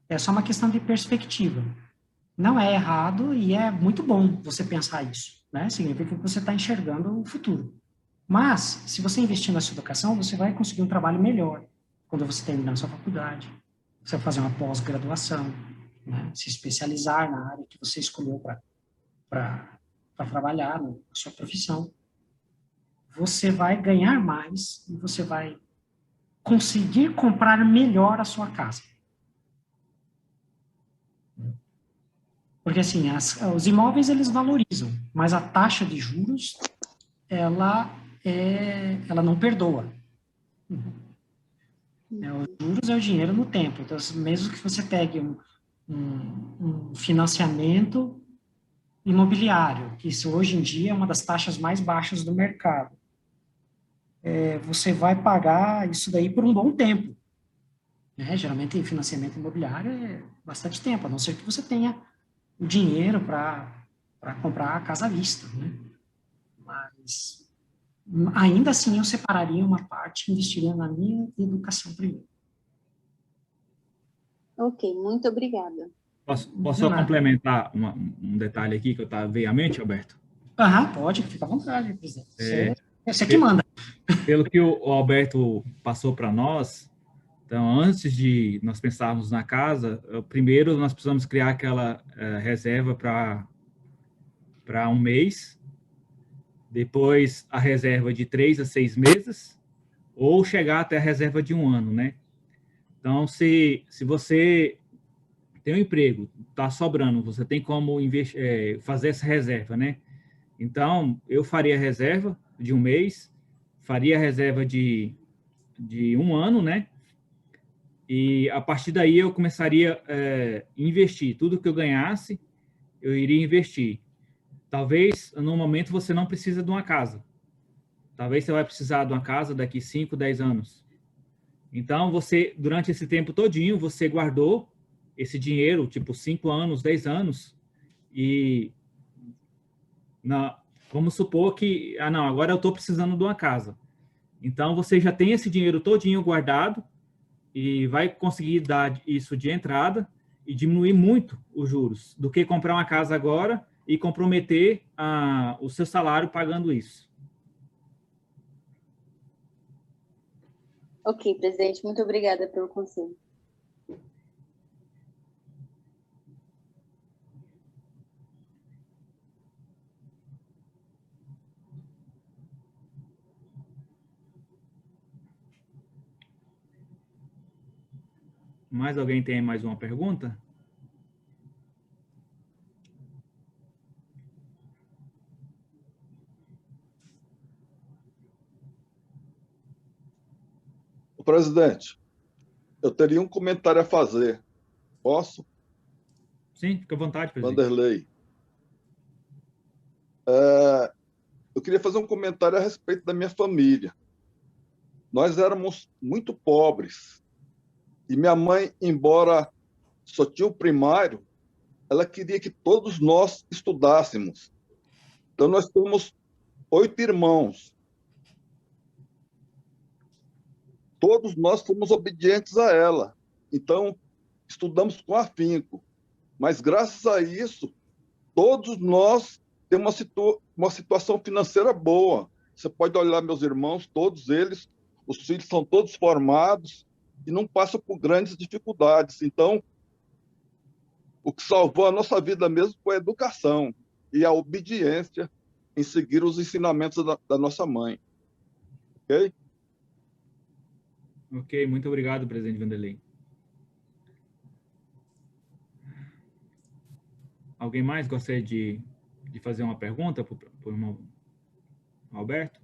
É só uma questão de perspectiva. Não é errado e é muito bom você pensar isso, né? Significa que você está enxergando o futuro. Mas, se você investir na sua educação, você vai conseguir um trabalho melhor quando você terminar a sua faculdade. Você vai fazer uma pós-graduação, né? Se especializar na área que você escolheu para trabalhar, na sua profissão. Você vai ganhar mais e você vai conseguir comprar melhor a sua casa. Porque, assim, os imóveis, eles valorizam, mas a taxa de juros, ela não perdoa. Os juros é o dinheiro no tempo. Então, mesmo que você pegue um financiamento imobiliário, que isso hoje em dia é uma das taxas mais baixas do mercado, você vai pagar isso daí por um bom tempo. Né? Geralmente, financiamento imobiliário é bastante tempo, a não ser que você tenha o dinheiro para comprar a casa à vista. Né? Mas, ainda assim, eu separaria uma parte e investiria na minha educação primeiro. Ok, muito obrigada. Posso só complementar um detalhe aqui que veio à mente, Alberto? Pode, fica à vontade, presidente. Você que manda. Pelo que o Alberto passou para nós, então, antes de nós pensarmos na casa, primeiro nós precisamos criar aquela reserva para um mês, depois a reserva de 3 a 6 meses, ou chegar até a reserva de 1 ano, né? Então, se você tem um emprego, está sobrando, você tem como fazer essa reserva, né? Então, eu faria a reserva de 1 mês, faria a reserva de 1 ano, né? E a partir daí eu começaria a investir. Tudo que eu ganhasse, eu iria investir. Talvez, no momento, você não precisa de uma casa. Talvez você vai precisar de uma casa daqui 5, 10 anos. Então, durante esse tempo todinho, você guardou esse dinheiro, tipo 5 anos, 10 anos, e vamos supor que, não, agora eu estou precisando de uma casa. Então, você já tem esse dinheiro todinho guardado e vai conseguir dar isso de entrada e diminuir muito os juros do que comprar uma casa agora e comprometer o seu salário pagando isso. Ok, presidente, muito obrigada pelo conselho. Mais alguém tem mais uma pergunta? Presidente, eu teria um comentário a fazer. Posso? Sim, fica à vontade, presidente. Vanderlei. Eu queria fazer um comentário a respeito da minha família. Nós éramos muito pobres. E minha mãe, embora só tinha o primário, ela queria que todos nós estudássemos. Então, nós temos 8 irmãos. Todos nós fomos obedientes a ela. Então, estudamos com afinco. Mas, graças a isso, todos nós temos uma situação financeira boa. Você pode olhar meus irmãos, todos eles, os filhos são todos formados e não passam por grandes dificuldades. Então, o que salvou a nossa vida mesmo foi a educação e a obediência em seguir os ensinamentos da nossa mãe. Ok? Ok, muito obrigado, presidente Vanderlei. Alguém mais gostaria de fazer uma pergunta para o irmão Alberto?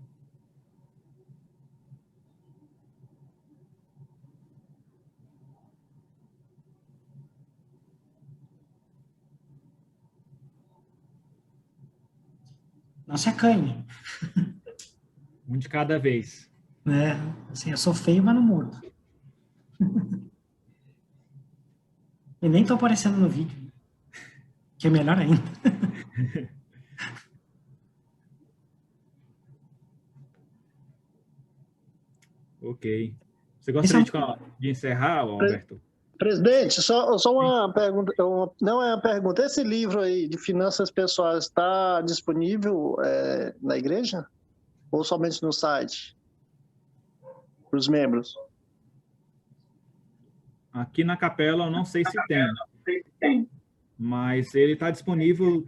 Não se acanhe. Um de cada vez. Assim, eu sou feio, mas não mordo. E nem tô aparecendo no vídeo, que é melhor ainda. Ok. Você gostaria de encerrar, Alberto? Presidente, só uma pergunta, não é uma pergunta, esse livro aí de finanças pessoais está disponível na igreja? Ou somente no site? Para os membros? Aqui na capela eu não sei se tem, mas ele está disponível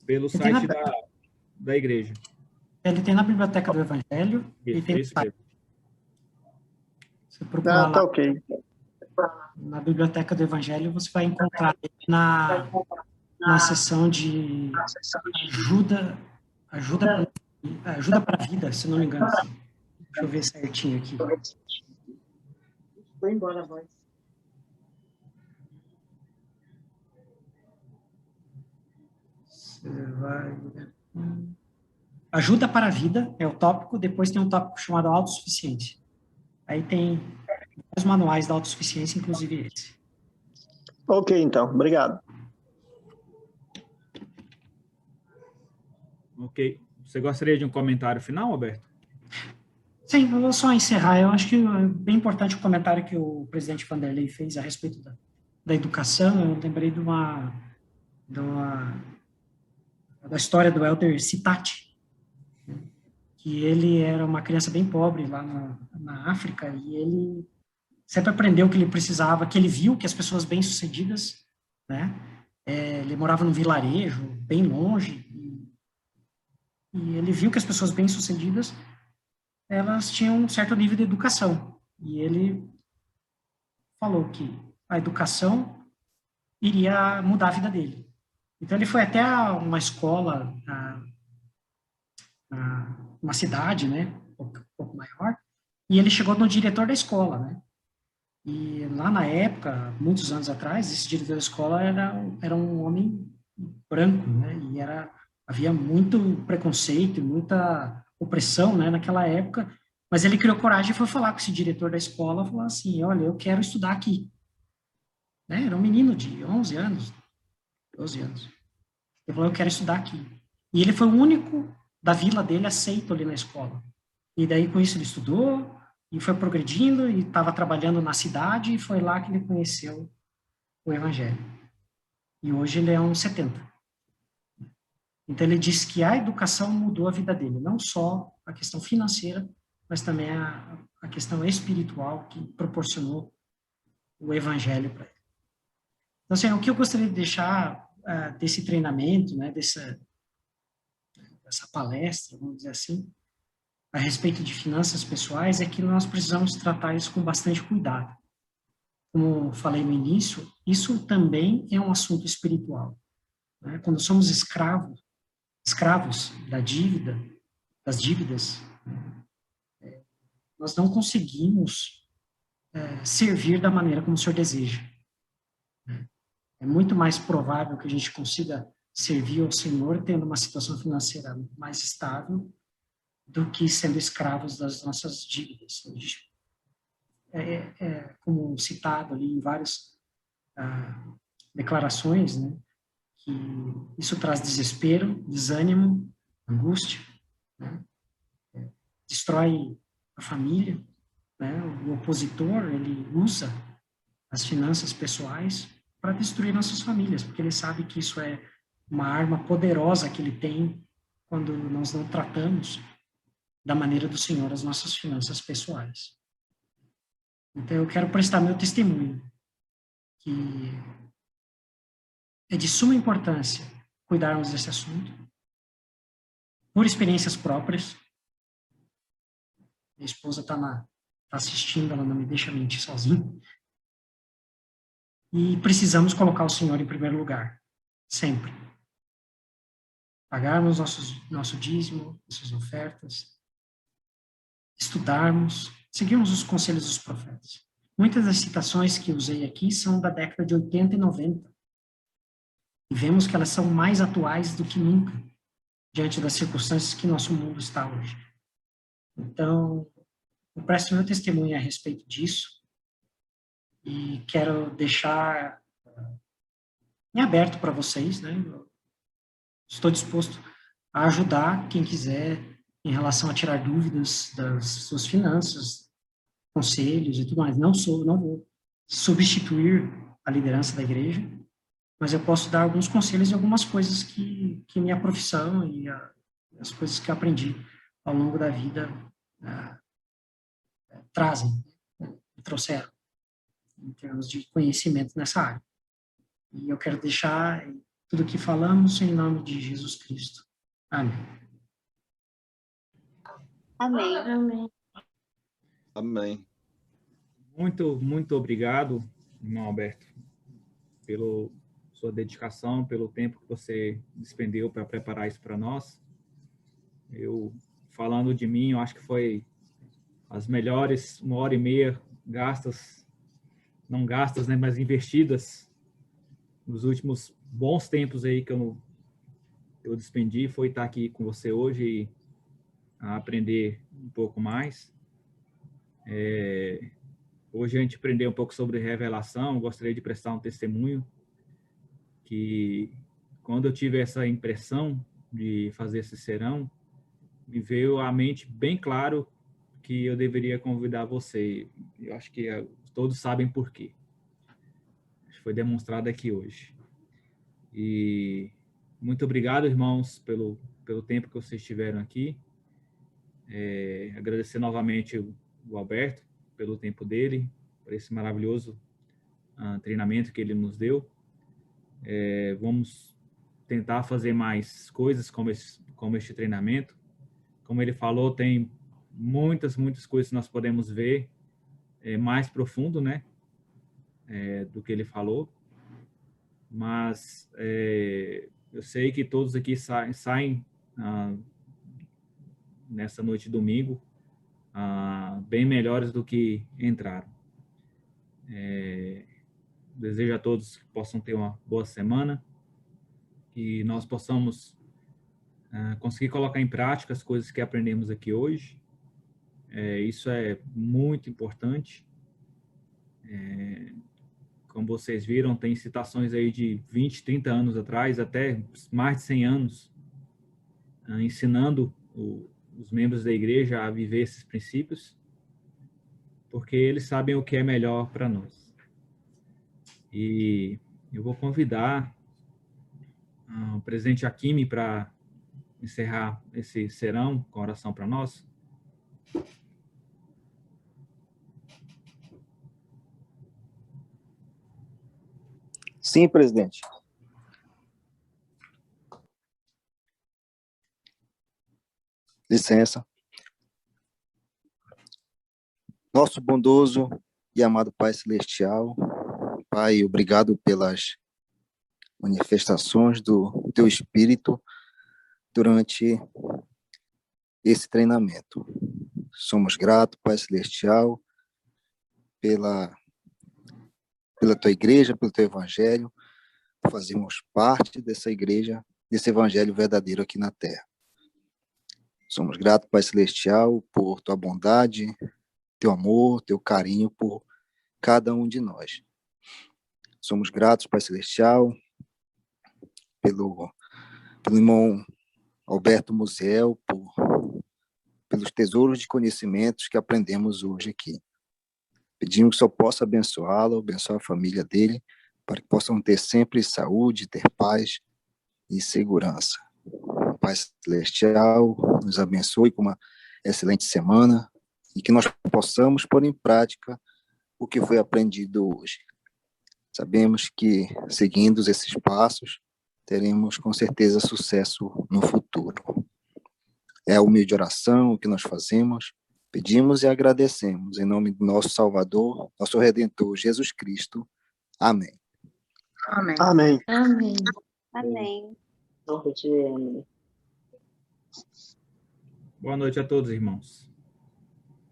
pelo site da igreja. Ele tem na Biblioteca do Evangelho e tem no Isso site. mesmo. Você procurar lá, ok. Na Biblioteca do Evangelho, você vai encontrar ele na seção de ajuda para a vida, se não me engano. Assim. Deixa eu ver certinho aqui. Foi embora a voz. Você vai... Ajuda para a vida é o tópico, depois tem um tópico chamado autossuficiência. Aí tem os manuais da autossuficiência, inclusive esse. Ok, então. Obrigado. Ok. Você gostaria de um comentário final, Alberto? Sim, eu vou só encerrar. Eu acho que é bem importante o comentário que o presidente Vanderlei fez a respeito da educação. Eu lembrei da história do Elder Sitati, que ele era uma criança bem pobre lá na África e ele sempre aprendeu que ele precisava, que ele viu que as pessoas bem-sucedidas, né, ele morava num vilarejo bem longe e ele viu que as pessoas bem-sucedidas elas tinham um certo nível de educação e ele falou que a educação iria mudar a vida dele. Então ele foi até uma escola uma cidade, né, um pouco maior, e ele chegou no diretor da escola, né, e lá na época, muitos anos atrás, esse diretor da escola era um homem branco, né, e havia muito preconceito, muita opressão, né, naquela época, mas ele criou coragem e foi falar com esse diretor da escola, falou assim, olha, eu quero estudar aqui, né, era um menino de 11 anos, 12 anos, ele falou, eu quero estudar aqui, e ele foi o único da vila dele aceito ali na escola. E daí, com isso, ele estudou e foi progredindo e estava trabalhando na cidade e foi lá que ele conheceu o Evangelho. E hoje ele é um 70. Então, ele disse que a educação mudou a vida dele, não só a questão financeira, mas também a questão espiritual que proporcionou o Evangelho para ele. Então, assim, o que eu gostaria de deixar desse treinamento, né, dessa palestra, vamos dizer assim, a respeito de finanças pessoais, é que nós precisamos tratar isso com bastante cuidado. como falei no início, isso também é um assunto espiritual, né? Quando somos escravos da dívida, das dívidas, nós não conseguimos servir da maneira como o Senhor deseja. É muito mais provável que a gente consiga servir ao Senhor tendo uma situação financeira mais estável do que sendo escravos das nossas dívidas. Como citado ali em várias declarações, né, que isso traz desespero, desânimo, angústia, né, destrói a família, né, o opositor, ele usa as finanças pessoais para destruir nossas famílias, porque ele sabe que isso é uma arma poderosa que ele tem quando nós não tratamos da maneira do Senhor as nossas finanças pessoais. Então, eu quero prestar meu testemunho, que é de suma importância cuidarmos desse assunto, por experiências próprias. Minha esposa está assistindo, ela não me deixa mentir sozinha. E precisamos colocar o Senhor em primeiro lugar, sempre. Pagarmos nosso dízimo, nossas ofertas, estudarmos, seguirmos os conselhos dos profetas. Muitas das citações que usei aqui são da década de 80 e 90. E vemos que elas são mais atuais do que nunca, diante das circunstâncias que nosso mundo está hoje. Então, eu presto meu testemunho a respeito disso e quero deixar em aberto para vocês, né? Eu estou disposto a ajudar quem quiser em relação a tirar dúvidas das suas finanças, conselhos e tudo mais. Não vou substituir a liderança da igreja, mas eu posso dar alguns conselhos e algumas coisas que minha profissão e as coisas que eu aprendi ao longo da vida trouxeram em termos de conhecimento nessa área. E eu quero deixar tudo o que falamos em nome de Jesus Cristo. Amém. Amém. Amém. Amém. Muito obrigado, irmão Alberto, pela sua dedicação, pelo tempo que você despendeu para preparar isso para nós. Eu, falando de mim, eu acho que foi as melhores 1h30 não gastas, né, mas investidas nos últimos bons tempos aí que eu despendi, foi estar aqui com você hoje e aprender um pouco mais. Hoje a gente aprendeu um pouco sobre revelação. Gostaria de prestar um testemunho que, quando eu tive essa impressão de fazer esse serão, me veio à mente bem claro que eu deveria convidar você. Eu acho que todos sabem por quê. Foi demonstrado aqui hoje. E muito obrigado, irmãos, pelo tempo que vocês estiveram aqui. Agradecer novamente o Alberto pelo tempo dele, por esse maravilhoso treinamento que ele nos deu. Vamos tentar fazer mais coisas como este treinamento. Como ele falou, tem muitas coisas que nós podemos ver mais profundo, né, do que ele falou. Mas eu sei que todos aqui saem nessa noite de domingo bem melhores do que entraram. Desejo a todos que possam ter uma boa semana, que nós possamos conseguir colocar em prática as coisas que aprendemos aqui hoje. Isso é muito importante. Como vocês viram, tem citações aí de 20, 30 anos atrás, até mais de 100 anos, ensinando os membros da igreja a viver esses princípios, porque eles sabem o que é melhor para nós. E eu vou convidar o presidente Akimi para encerrar esse serão com oração para nós. Sim, presidente. Licença. Nosso bondoso e amado Pai Celestial, Pai, obrigado pelas manifestações do Teu Espírito durante esse treinamento. Somos gratos, Pai Celestial, pela Tua igreja, pelo Teu Evangelho, por fazermos parte dessa igreja, desse Evangelho verdadeiro aqui na Terra. Somos gratos, Pai Celestial, por Tua bondade, Teu amor, Teu carinho por cada um de nós. Somos gratos, Pai Celestial, pelo irmão Alberto Musiel, pelos tesouros de conhecimentos que aprendemos hoje aqui. Pedimos que o Senhor possa abençoá-lo, abençoar a família dele, para que possam ter sempre saúde, ter paz e segurança. Pai Celestial, nos abençoe com uma excelente semana e que nós possamos pôr em prática o que foi aprendido hoje. Sabemos que, seguindo esses passos, teremos com certeza sucesso no futuro. É a humilde oração que nós fazemos, pedimos e agradecemos, em nome do nosso Salvador, nosso Redentor, Jesus Cristo. Amém. Amém. Amém. Amém. Boa noite a todos, irmãos.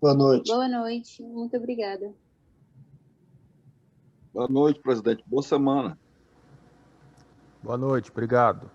Boa noite. Boa noite. Muito obrigada. Boa noite, presidente. Boa semana. Boa noite, obrigado.